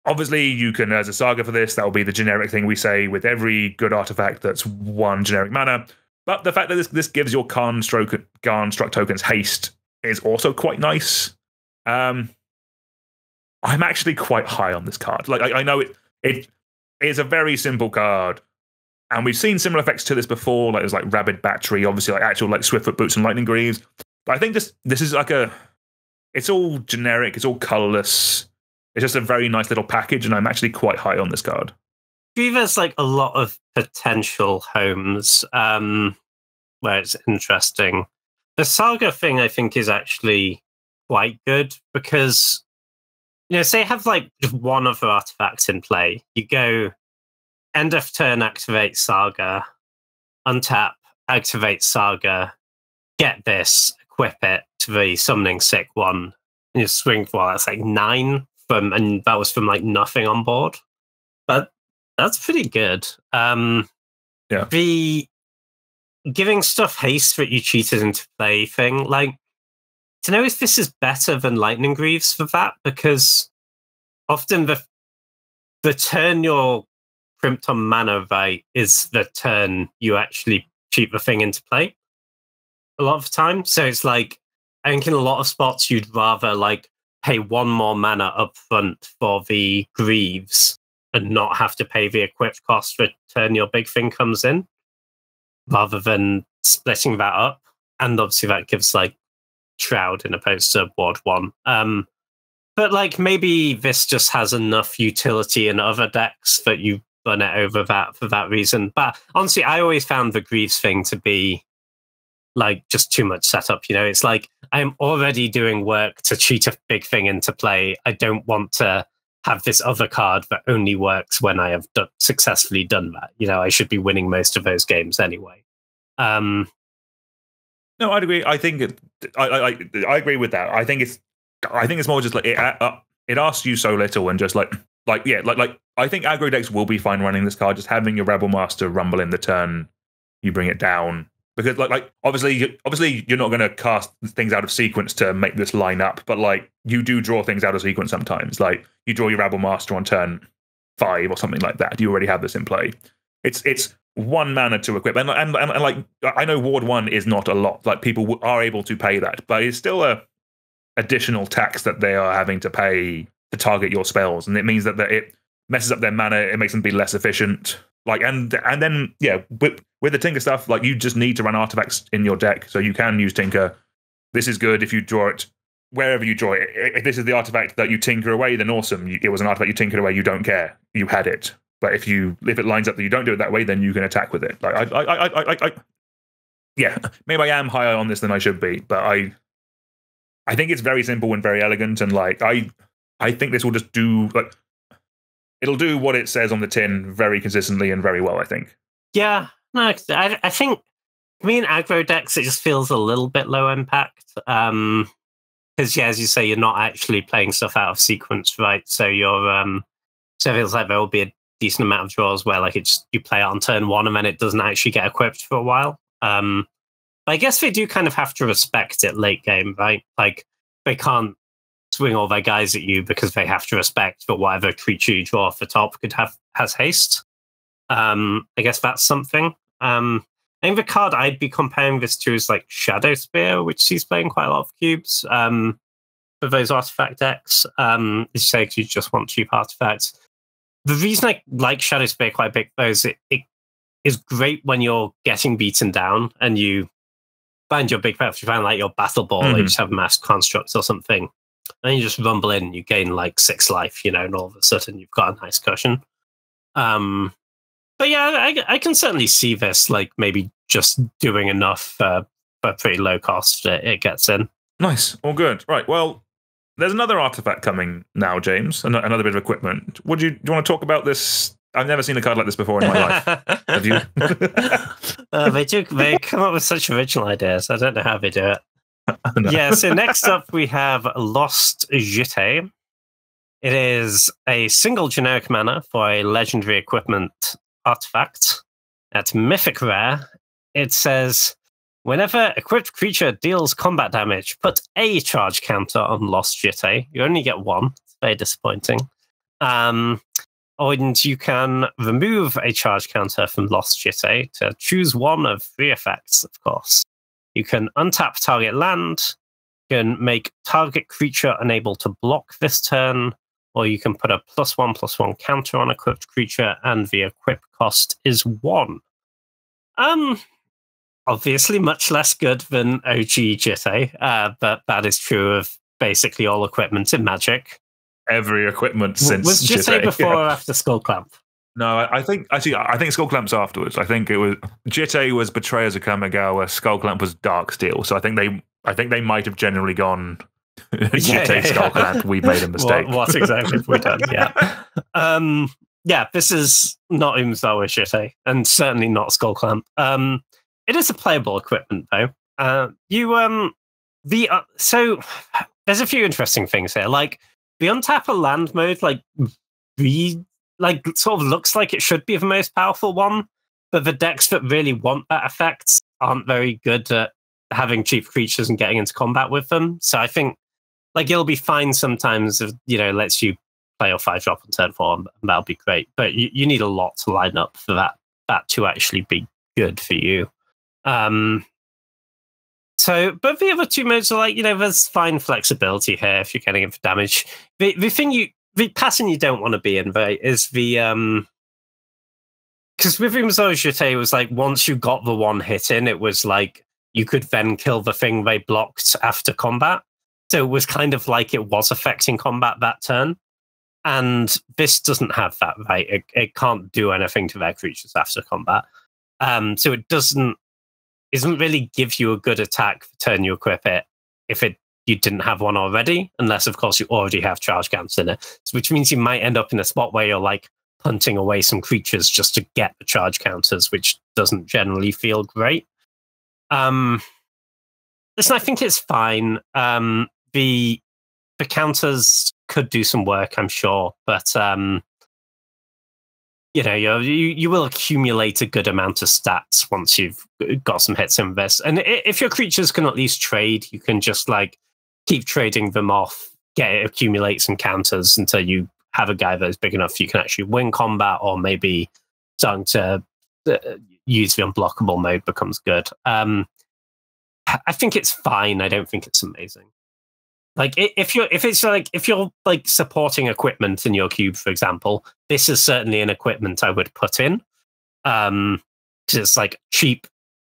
Obviously, you can, as a saga for this, that will be the generic thing we say with every good artifact that's 1 generic mana. But the fact that this gives your Construct tokens haste is also quite nice. I'm actually quite high on this card. Like I know it is a very simple card, and we've seen similar effects to this before. Like there's like Rabid Battery, obviously like actual like Swiftfoot Boots and Lightning Greaves. But I think this is like it's all generic, it's all colorless. It's just a very nice little package, and I'm actually quite high on this card. There's like a lot of potential homes where it's interesting. The Saga thing, I think, is actually quite good because, you know, say you have like just one other artifact in play. You go end of turn, activate Saga, untap, activate Saga, get this, equip it to the summoning sick one, and you swing for that's like 9 from, and that was from like nothing on board. But that's pretty good. The giving stuff haste that you cheated into play thing, like, to know if this is better than Lightning Greaves for that, because often the turn you're crimped on mana right is the turn you actually cheat the thing into play a lot of the time. So it's like, I think in a lot of spots you'd rather like pay 1 more mana up front for the Greaves and not have to pay the equipped cost for turn your big thing comes in, rather than splitting that up. And obviously that gives like Shroud in opposed to Ward 1. But like maybe this just has enough utility in other decks that you run it over that for that reason. But honestly, I always found the Greaves thing to be like just too much setup. You know, it's like I'm already doing work to cheat a big thing into play. I don't want to have this other card that only works when I have successfully done that. You know, I should be winning most of those games anyway. No, I'd agree. I think I agree with that. I think it's more just like it asks you so little, and just like I think aggro decks will be fine running this card. Just having your Rebel Master rumble in the turn you bring it down, because like obviously you're not going to cast things out of sequence to make this line up, but like you do draw things out of sequence sometimes. Like you draw your Rabble Master on turn 5 or something like that. You already have this in play. It's 1 mana to equip, and like I know Ward 1 is not a lot. Like people are able to pay that, but it's still a additional tax that they are having to pay to target your spells, and it means that it messes up their mana. It makes them be less efficient. Like and then with the Tinker stuff, like you just need to run artifacts in your deck, so you can use Tinker. This is good if you draw it wherever you draw it. If this is the artifact that you tinker away, then awesome. It was an artifact you tinkered away. You don't care. You had it. But if it lines up that you don't do it that way, then you can attack with it. Like yeah, maybe I am higher on this than I should be, but I think it's very simple and very elegant, and like I think this will just do like it'll do what it says on the tin very consistently and very well, I think. Yeah, no, I think me in aggro decks it just feels a little bit low impact. Because yeah, as you say, you're not actually playing stuff out of sequence, right? So you're so it feels like there will be a decent amount of draws where like you play it on turn 1 and then it doesn't actually get equipped for a while. But I guess they do kind of have to respect it late game, right? Like they can't swing all their guys at you because they have to respect that whatever creature you draw off the top has haste. I guess that's something. I think the card I'd be comparing this to is like Shadow Spear, which sees playing quite a lot of cubes. for those artifact decks. Is say you just want cheap artifacts. The reason I like Shadow Spear quite a bit, though, is it is great when you're getting beaten down and you find your big path, you find like your battle ball, or you just have mass constructs or something, and you just rumble in, you gain like 6 life, and all of a sudden you've got a nice cushion. But yeah, I can certainly see this, like maybe just doing enough for pretty low cost. It gets in. Nice, all good. Right, well, there's another artifact coming now, James. Another bit of equipment. Do you want to talk about this? I've never seen a card like this before in my life. Have you? They come up with such original ideas. I don't know how they do it. No. Yeah, so next up we have Lost Jetée. It is a single generic mana for a legendary equipment artifact. At Mythic Rare, it says, whenever equipped creature deals combat damage, put a charge counter on Lost Jetée. You only get 1. It's very disappointing. And you can remove a charge counter from Lost Jetée to choose one of 3 effects, of course. You can untap target land, you can make target creature unable to block this turn, or you can put a +1/+1 counter on equipped creature, and the equip cost is 1. Obviously much less good than OG Jetée, but that is true of basically all equipment in Magic. Every equipment since was Jetée before or after Skullclamp? No, I think Skullclamp's afterwards. I think it was Jetée was Betrayers of Kamigawa, Skullclamp was Darksteel. So I think they might have generally gone Jetée, Skullclamp. We made a mistake. What exactly have we done? Yeah. Yeah, this is not Umezawa Jetée, and certainly not Skullclamp. It is a playable equipment though. So there's a few interesting things here. Like the untap a land mode, sort of looks like it should be the most powerful one, but the decks that really want that effect aren't very good at having cheap creatures and getting into combat with them. So I think like it'll be fine sometimes if lets you play your 5-drop on turn 4, and that'll be great. But you need a lot to line up for that to actually be good for you. But the other 2 modes are like, there's fine flexibility here if you're getting in for damage. The pattern you don't want to be in, right, is the because with Umezawa Jetée was like once you got the 1 hit in, it was like you could then kill the thing they blocked after combat. So it was kind of like it was affecting combat that turn. And this doesn't have that, right? It can't do anything to their creatures after combat. So it doesn't really give you a good attack for turn you equip it if you didn't have one already, unless of course you already have charge counts in it, which means you might end up in a spot where you're like punting away some creatures just to get the charge counters, which doesn't generally feel great. Listen, I think it's fine. The counters could do some work, I'm sure, but you will accumulate a good amount of stats once you've got some hits in this. And if your creatures can at least trade, you can just like keep trading them off, accumulate some counters until you have a guy that's big enough you can actually win combat, or maybe starting to use the unblockable mode becomes good. I think it's fine. I don't think it's amazing. Like if you're supporting equipment in your cube, for example, this is certainly an equipment I would put in, because it's like cheap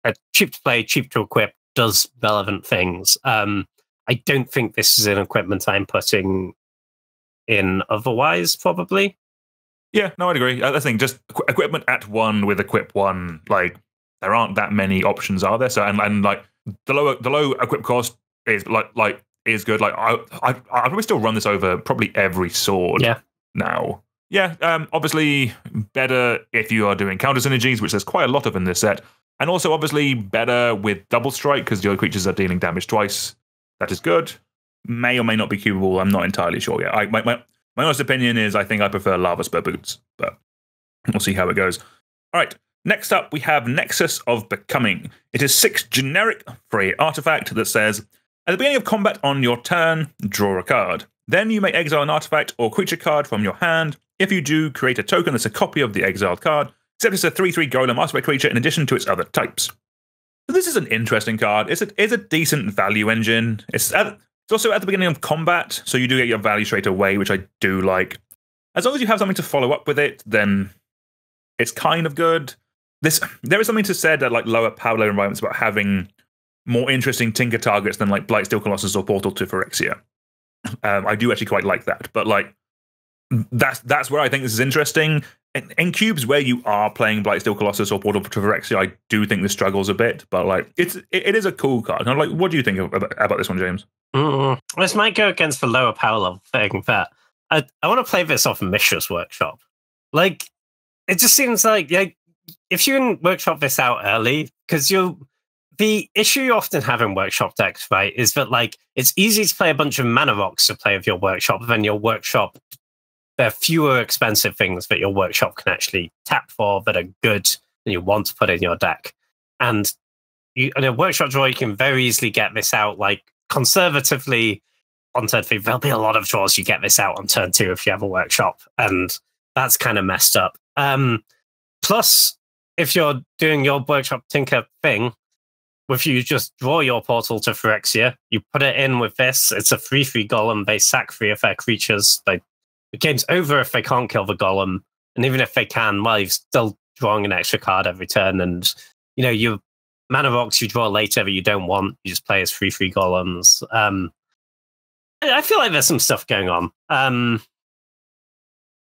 to play, cheap to equip, does relevant things. I don't think this is an equipment I'm putting in otherwise, probably. Yeah, no, I'd agree. I think just equipment at 1 with equip 1, like there aren't that many options, are there? So and like the low equip cost is is good. Like I'd probably still run this over probably every sword now. Yeah, obviously better if you are doing counter synergies, which there's quite a lot of in this set. And also obviously better with double strike because your creatures are dealing damage twice. That is good. May or may not be cubable. I'm not entirely sure yet. My honest opinion is I think I prefer Lava Spur Boots, but we'll see how it goes. All right, next up we have Nexus of Becoming. It is 6 generic for an artifact that says, at the beginning of combat on your turn, draw a card. Then you may exile an artifact or creature card from your hand. If you do, create a token that's a copy of the exiled card, except it's a 3/3 golem artifact creature in addition to its other types. So this is an interesting card. It's a decent value engine. It's It's also at the beginning of combat, so you do get your value straight away, which I do like. As long as you have something to follow up with it, then it's kind of good. There is something to said at like lower power level environments about having more interesting tinker targets than like Blightsteel Colossus or Portal to Phyrexia. I do actually quite like that, but like that's where I think this is interesting. In cubes where you are playing Blightsteel Colossus or Portal to Phyrexia, I do think this struggles a bit, but like it is a cool card. And like, what do you think about this one, James? This might go against the lower power level thing, but I want to play this off Mishra's Workshop. Like, it just seems like if you can workshop this out early, because the issue you often have in workshop decks, right, is that like it's easy to play a bunch of mana rocks to play with your workshop, then your workshop, there are fewer expensive things that your workshop can actually tap for that are good and you want to put in your deck. And in a workshop draw, you can very easily get this out, like conservatively on turn 3. There'll be a lot of draws you get this out on turn 2 if you have a workshop, and that's kind of messed up. Plus, if you're doing your workshop tinker thing, if you just draw your Portal to Phyrexia, you put it in with this, it's a 3/3 golem, they sack 3 of their creatures. The game's over if they can't kill the golem, and even if they can, well, you're still drawing an extra card every turn, and your mana rocks you draw later that you don't want, you just play as 3/3 golems. I feel like there's some stuff going on.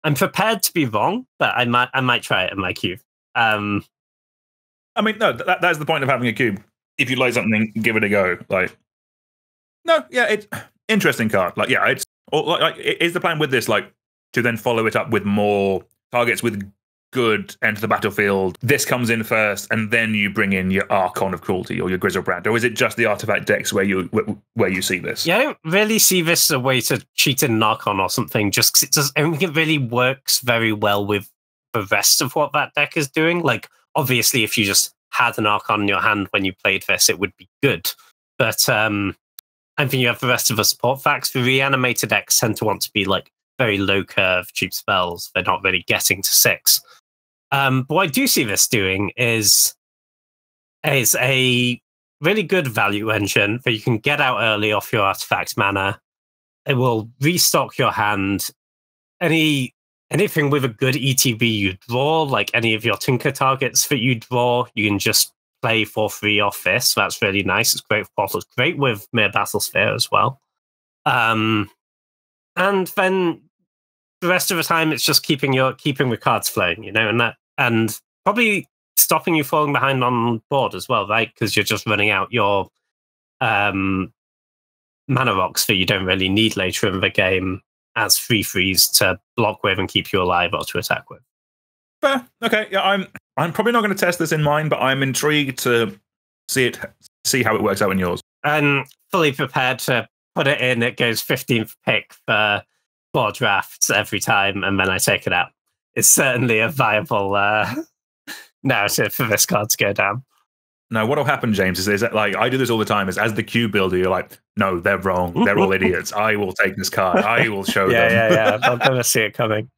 I'm prepared to be wrong, but I might try it in my cube. I mean, no, that's the point of having a cube. If you like something, give it a go. Like, no, yeah, it's interesting card. Like, yeah, it's is the plan with this like to then follow it up with more targets with good enter the battlefield? This comes in first, and then you bring in your Archon of Cruelty or your Grizzlebrand, or is it just the artifact decks where you see this? Yeah, I don't really see this as a way to cheat in an Archon or something. Just 'cause I don't think it really works very well with the rest of what that deck is doing. Like, obviously, if you just had an Archon in your hand when you played this, it would be good. But I think you have the rest of the support facts. The reanimated decks tend to want to be like very low curve, cheap spells. They're not really getting to 6. But what I do see this doing is a really good value engine that you can get out early off your artifact mana. It will restock your hand. Anything with a good ETB you draw, like any of your tinker targets that you draw, you can just play for free off this. That's really nice. It's great for Portal. It's great with Mere Battlesphere as well. And then the rest of the time, it's just keeping the cards flowing, and probably stopping you falling behind on board as well, right? Because you're just running out your mana rocks that you don't really need later in the game as 3/3s to block with and keep you alive or to attack with. Fair. Okay. Yeah, I'm probably not going to test this in mine, but I'm intrigued to see how it works out in yours. I'm fully prepared to put it in. It goes 15th pick for 4 drafts every time, and then I take it out. It's certainly a viable narrative for this card to go down. Now, what will happen, James, is that like I do this all the time. Is as the cube builder, you're like, no, they're wrong. They're all idiots. I will take this card. I will show them. Yeah. I'm going to see it coming.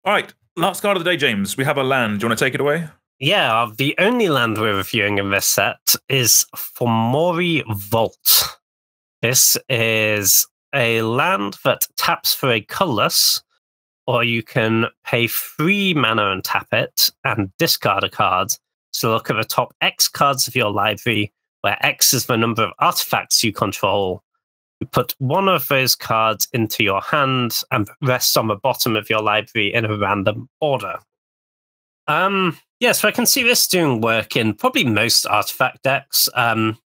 All right, last card of the day, James. We have a land. Do you want to take it away? Yeah, the only land we're reviewing in this set is Fomori Vault. This is a land that taps for a colorless, or you can pay 3 mana and tap it and discard a card. So look at the top X cards of your library, where X is the number of artifacts you control. You put one of those cards into your hand and rest on the bottom of your library in a random order. So I can see this doing work in probably most artifact decks.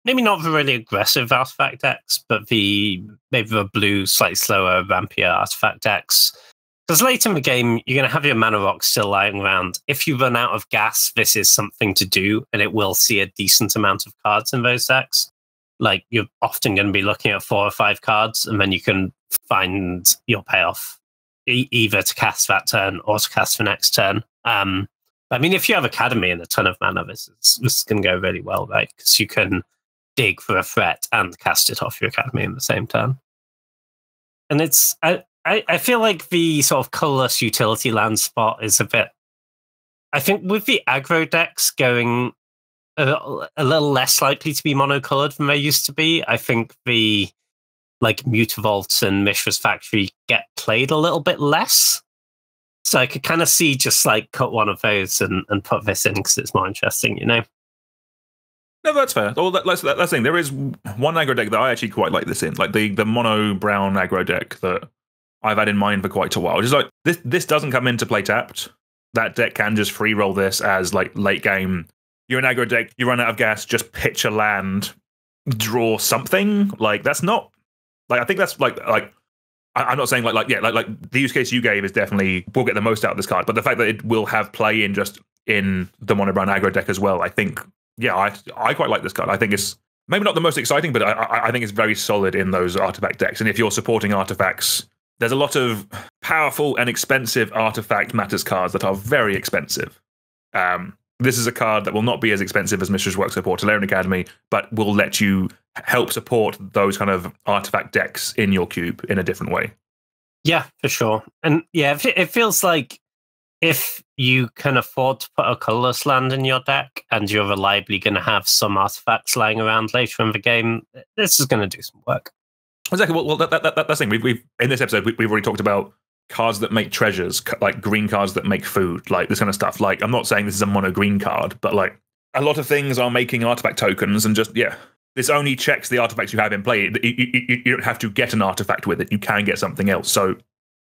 Maybe not the really aggressive artifact decks, but maybe the blue, slightly slower, rampier artifact decks. Because late in the game, you're going to have your mana rock still lying around. If you run out of gas, this is something to do, and it will see a decent amount of cards in those decks. Like, you're often going to be looking at 4 or 5 cards, and then you can find your payoff either to cast that turn or to cast the next turn. I mean, if you have Academy and a ton of mana, this is going to go really well, right? Because you can dig for a threat and cast it off your Academy in the same turn. And I feel like the sort of colorless utility land spot is a bit... I think with the aggro decks going a little less likely to be monocolored than they used to be, I think the like Mutavault and Mishra's Factory get played a little bit less. So I could kind of see just like cut one of those and put this in because it's more interesting, you know? No, that's fair. Well, that's the thing. There is one aggro deck that I actually quite like this in, like the mono brown aggro deck that I've had in mind for quite a while. Just like this doesn't come into play tapped. That deck can just free roll this as like late game. You're an aggro deck, you run out of gas, just pitch a land, draw something. Like that's not like I think that's like I'm not saying like the use case you gave is definitely we'll get the most out of this card, but the fact that it will have play in just in the mono brown aggro deck as well, I think. Yeah, I quite like this card. I think it's maybe not the most exciting, but I think it's very solid in those artifact decks. And if you're supporting artifacts, there's a lot of powerful and expensive artifact matters cards that are very expensive. This is a card that will not be as expensive as Mishra's Works or Tolarian Academy, but will let you help support those kind of artifact decks in your cube in a different way. Yeah, for sure. And yeah, it feels like if you can afford to put a colorless land in your deck and you're reliably going to have some artifacts lying around later in the game, this is going to do some work. Exactly. Well, that's the thing. We've in this episode, we've already talked about cards that make treasures, like green cards that make food, like this kind of stuff. Like, I'm not saying this is a mono green card, but like a lot of things are making artifact tokens and just, yeah, this only checks the artifacts you have in play. You don't have to get an artifact with it. You can get something else. So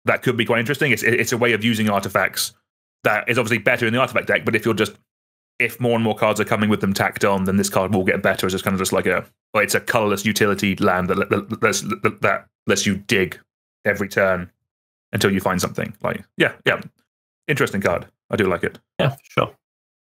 that could be quite interesting. It's a way of using artifacts that is obviously better in the artifact deck, but if more and more cards are coming with them tacked on, then this card will get better. It's just kind of just like it's a colorless utility land that lets you dig every turn until you find something. Like, yeah, interesting card. I do like it. Yeah, sure.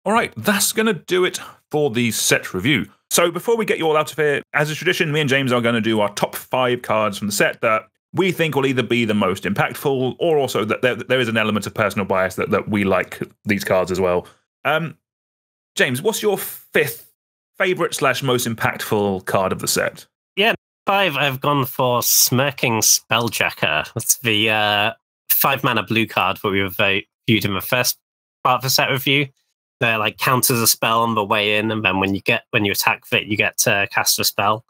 All right, that's going to do it for the set review. So before we get you all out of here, as a tradition, me and James are going to do our top 5 cards from the set that we think will either be the most impactful or also that there is an element of personal bias that we like these cards as well. James, what's your 5th favorite / most impactful card of the set? Yeah, 5, I've gone for Smirking Spelljacker. That's the 5 mana blue card that we reviewed in the first part of the set review. That like counters a spell on the way in, and then when you attack it, you get to cast a spell.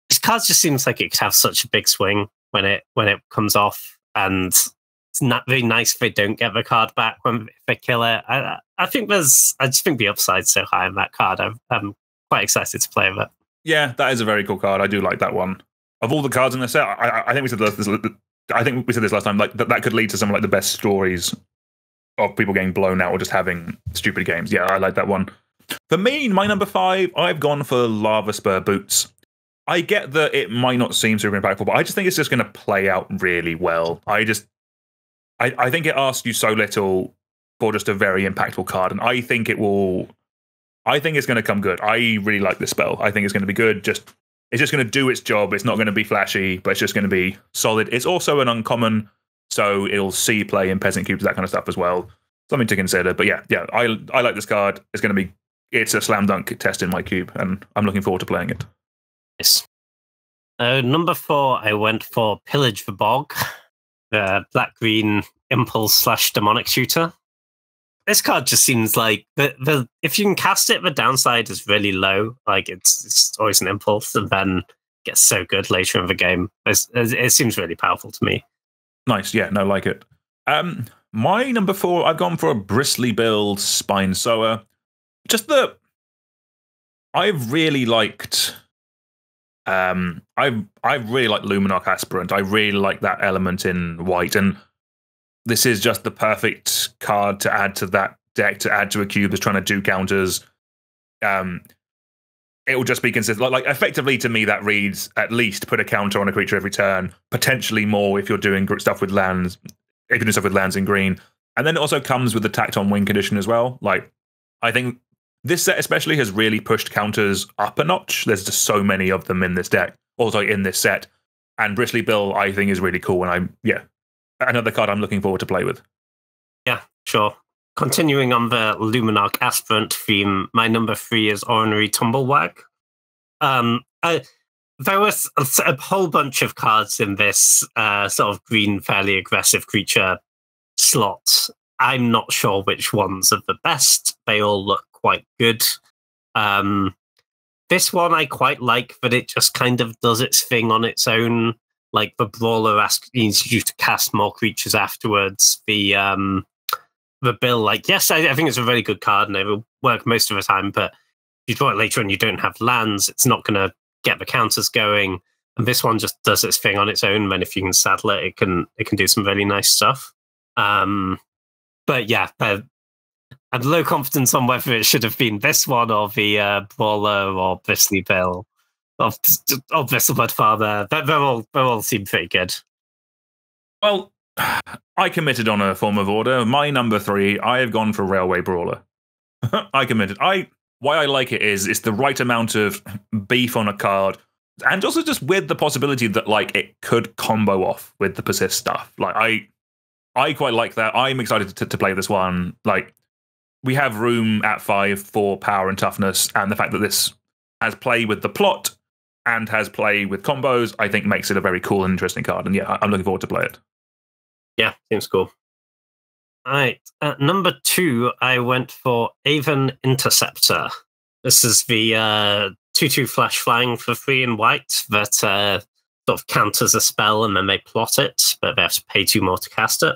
This card just seems like it could have such a big swing when it comes off, and it's not very nice if they don't get the card back if they kill it. I just think the upside's so high in that card. I'm quite excited to play with it. Yeah, that is a very cool card. I do like that one. Of all the cards in the set, I think we said this. I think we said this last time. Like that could lead to some of like the best stories of people getting blown out or just having stupid games. Yeah, I like that one. For me, my number 5, I've gone for Lava Spur Boots. I get that it might not seem super impactful, but I just think it's just going to play out really well. I think it asks you so little for just a very impactful card, and I think it's going to come good. I really like this spell. I think it's going to be good. It's just going to do its job. It's not going to be flashy, but it's just going to be solid. It's also an uncommon, so it'll see play in peasant cubes, that kind of stuff as well. Something to consider. But yeah, I like this card. It's a slam dunk test in my cube, and I'm looking forward to playing it. Yes. Number 4, I went for Pillage the Bog, the black-green impulse / demonic shooter. This card just seems like if you can cast it, the downside is really low. Like it's always an impulse, and then gets so good later in the game. It seems really powerful to me. Nice, yeah, no, like it. My number 4, I've gone for a Bristly Build Spine Sower. I've really liked. I really like Luminarch Aspirant. I really like that element in white, and this is just the perfect card to add to that deck, to add to a cube that's trying to do counters. It will just be consistent. Like effectively, to me, that reads at least put a counter on a creature every turn, potentially more if you're doing stuff with lands. If you're doing stuff with lands in green, and then it also comes with the tacked on win condition as well. Like, I think this set especially has really pushed counters up a notch. There's just so many of them in this deck, also in this set. And Bristly Bill, I think, is really cool. And another card I'm looking forward to play with. Yeah, sure. Continuing on the Luminarch Aspirant theme, my number 3 is Ornery Tumblewag. There was a whole bunch of cards in this sort of green, fairly aggressive creature slot. I'm not sure which ones are the best. They all look quite good. this one I quite like, but it just kind of does its thing on its own. Like the Brawler needs you to cast more creatures afterwards. The Bill, like, yes, I think it's a really good card and it will work most of the time, but if you draw it later and you don't have lands, it's not going to get the counters going. And this one just does its thing on its own. Then if you can saddle it, it can do some really nice stuff. But yeah, I had low confidence on whether it should have been this one or the Brawler or Bristly Bill or Bristlebud Father. They all seem pretty good. Well, I committed on a form of order. My number 3, I have gone for Railway Brawler. I committed. Why I like it is it's the right amount of beef on a card, and also just with the possibility that like it could combo off with the persist stuff. Like I quite like that. I'm excited to play this one. Like we have room at 5 for power and toughness, and the fact that this has play with the plot and has play with combos, I think makes it a very cool and interesting card. And yeah, I'm looking forward to play it. Yeah, seems cool. All right, at number 2, I went for Avon Interceptor. This is the 2/2 flash flying for 3 and white that sort of counters a spell and then they plot it, but they have to pay 2 more to cast it.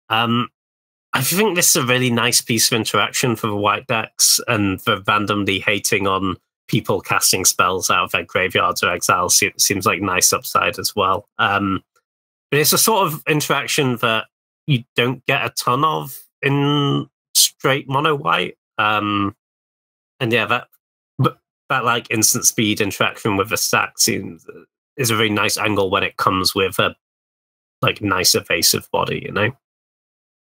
I think this is a really nice piece of interaction for the white decks, and the randomly hating on people casting spells out of their graveyards or exiles seems like nice upside as well. But it's a sort of interaction that you don't get a ton of in straight mono white. And yeah, that like instant speed interaction with the stack is a very nice angle when it comes with a like nice evasive body, you know?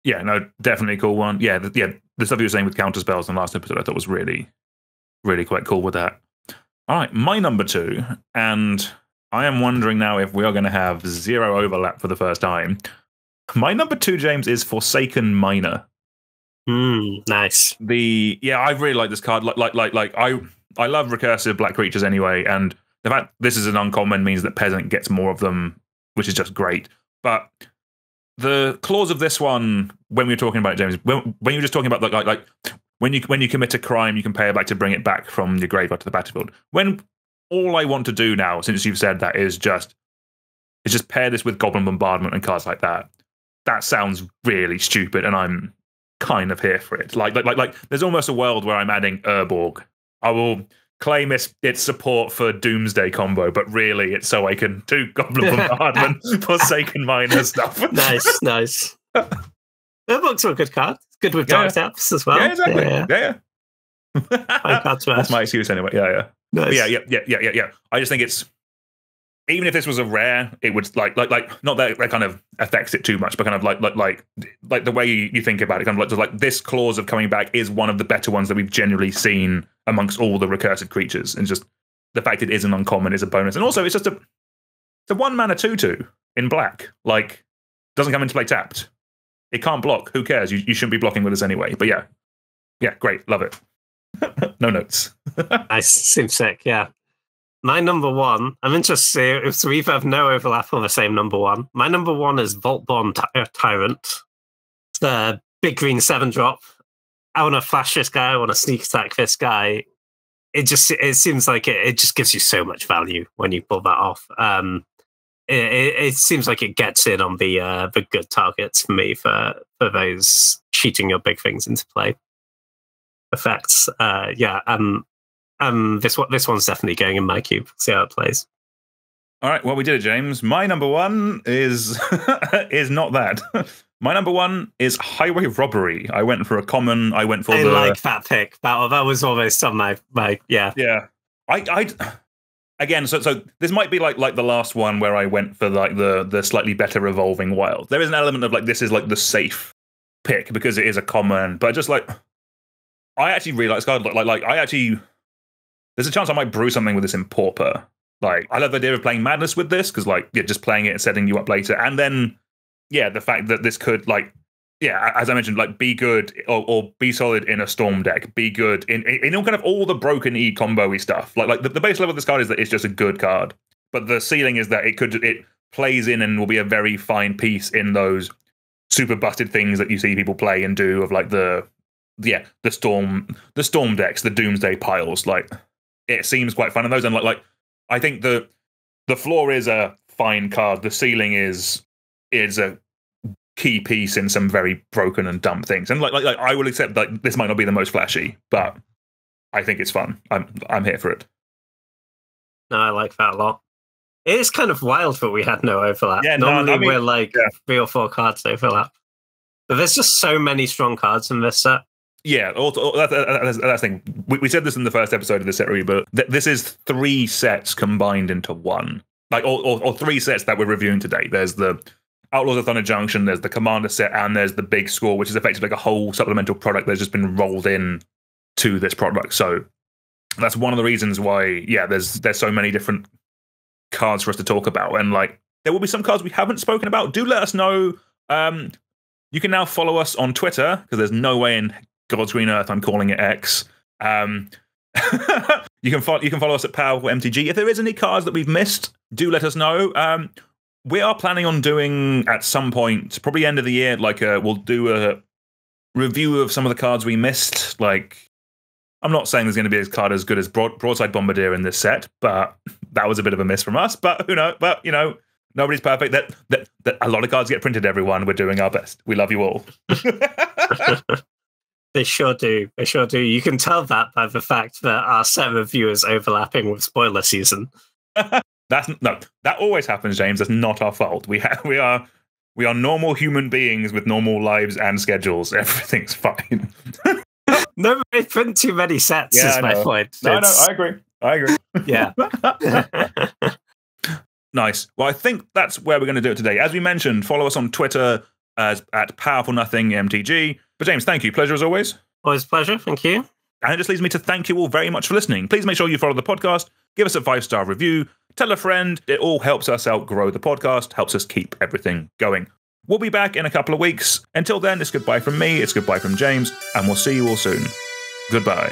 Yeah, no, definitely a cool one. Yeah, the stuff you were saying with counter spells in the last episode, I thought was really, really quite cool with that. All right, my number 2, and I am wondering now if we are going to have 0 overlap for the first time. My number 2, James, is Forsaken Miner. Nice. I really like this card. I love recursive black creatures anyway, and the fact this is an uncommon means that Peasant gets more of them, which is just great. But the clause of this one, when we were talking about it, James, when you were just talking about like when you commit a crime, you can pay it back to bring it back from your graveyard to the battlefield. When all I want to do now, since you've said that, is just pair this with Goblin Bombardment and cards like that. That sounds really stupid, and I'm kind of here for it. Like there's almost a world where I'm adding Urborg. I will claim its support for Doomsday combo, but really it's so I can do Goblin Bombardment, Forsaken Miner stuff. Nice. Urborg's a good card. It's good with dark depths as well. Yeah, exactly. Yeah. That's my excuse anyway. Yeah. Nice. Yeah. I just think it's, even if this was a rare, it would like not that kind of affects it too much, but kind of like the way you think about it, kind of like this clause of coming back is one of the better ones that we've generally seen amongst all the recursive creatures, and just the fact it isn't uncommon is a bonus. And also, it's just a 1-mana 2/2 in black. Like, doesn't come into play tapped. It can't block. Who cares? You shouldn't be blocking with us anyway. But yeah, great, love it. No notes. Nice, seems sick. Yeah. My number 1, I'm interested if we have no overlap on the same number 1. My number 1 is Voltborn Tyrant. It's the big green 7-drop. I want to flash this guy. I want to sneak attack this guy. It seems like it just gives you so much value when you pull that off. It seems like it gets in on the good targets for me for those cheating your big things into play effects. This one's definitely going in my cube. See how it plays. All right, well, we did it, James. My number 1 is not that. My number 1 is Highway Robbery. I went for a common. I like that pick. That was almost on my yeah. Yeah. I again. So this might be like the last one where I went for like the slightly better Evolving Wild. There is an element of like this is like the safe pick because it is a common, but just like I actually really like this card. Like I actually. There's a chance I might brew something with this in Pauper. Like, I love the idea of playing Madness with this, because, like, just playing it and setting you up later. And then, the fact that this could, like, as I mentioned, like, be good or be solid in a Storm deck. Be good in all kind of all the broken E combo-y stuff. Like the base level of this card is that it's just a good card. But the ceiling is that it plays in and will be a very fine piece in those super busted things that you see people play and do of, like, the Storm decks, the Doomsday piles, like... it seems quite fun. And those, and like I think the floor is a fine card. The ceiling is a key piece in some very broken and dumb things. And like I will accept that this might not be the most flashy, but I think it's fun. I'm here for it. No, I like that a lot. It is kind of wild that we had no overlap. Yeah, normally we're like 3 or 4 cards overlap. But there's just so many strong cards in this set. Yeah, that's the thing. We said this in the first episode of the set review, but this is 3 sets combined into one. Like, or 3 sets that we're reviewing today. There's the Outlaws of Thunder Junction, there's the Commander set, and there's the Big Score, which is effectively like a whole supplemental product that's just been rolled in to this product. So that's one of the reasons why, yeah, there's so many different cards for us to talk about. And like, there will be some cards we haven't spoken about. Do let us know. You can now follow us on Twitter, because there's no way in God's green earth I'm calling it X. You can follow us at Powerful MTG. If there is any cards that we've missed, do let us know. We are planning on doing at some point, probably end of the year, like we'll do a review of some of the cards we missed. Like, I'm not saying there's going to be a card as good as Broadside Bombardier in this set, but that was a bit of a miss from us. But who knows? But you know, nobody's perfect. That a lot of cards get printed. Everyone, we're doing our best. We love you all. They sure do. They sure do. You can tell that by the fact that our set review is overlapping with spoiler season. That always happens, James. That's not our fault. We are normal human beings with normal lives and schedules. Everything's fine. Nobody print too many sets. Yeah, is my point. No, I agree. Yeah. Nice. Well, I think that's where we're going to do it today. As we mentioned, follow us on Twitter at PowerfulNothingMTG. But James, thank you. Pleasure as always. Always a pleasure. Thank you. And it just leaves me to thank you all very much for listening. Please make sure you follow the podcast, give us a 5-star review, tell a friend. It all helps us out grow the podcast, helps us keep everything going. We'll be back in a couple of weeks. Until then, it's goodbye from me, it's goodbye from James, and we'll see you all soon. Goodbye.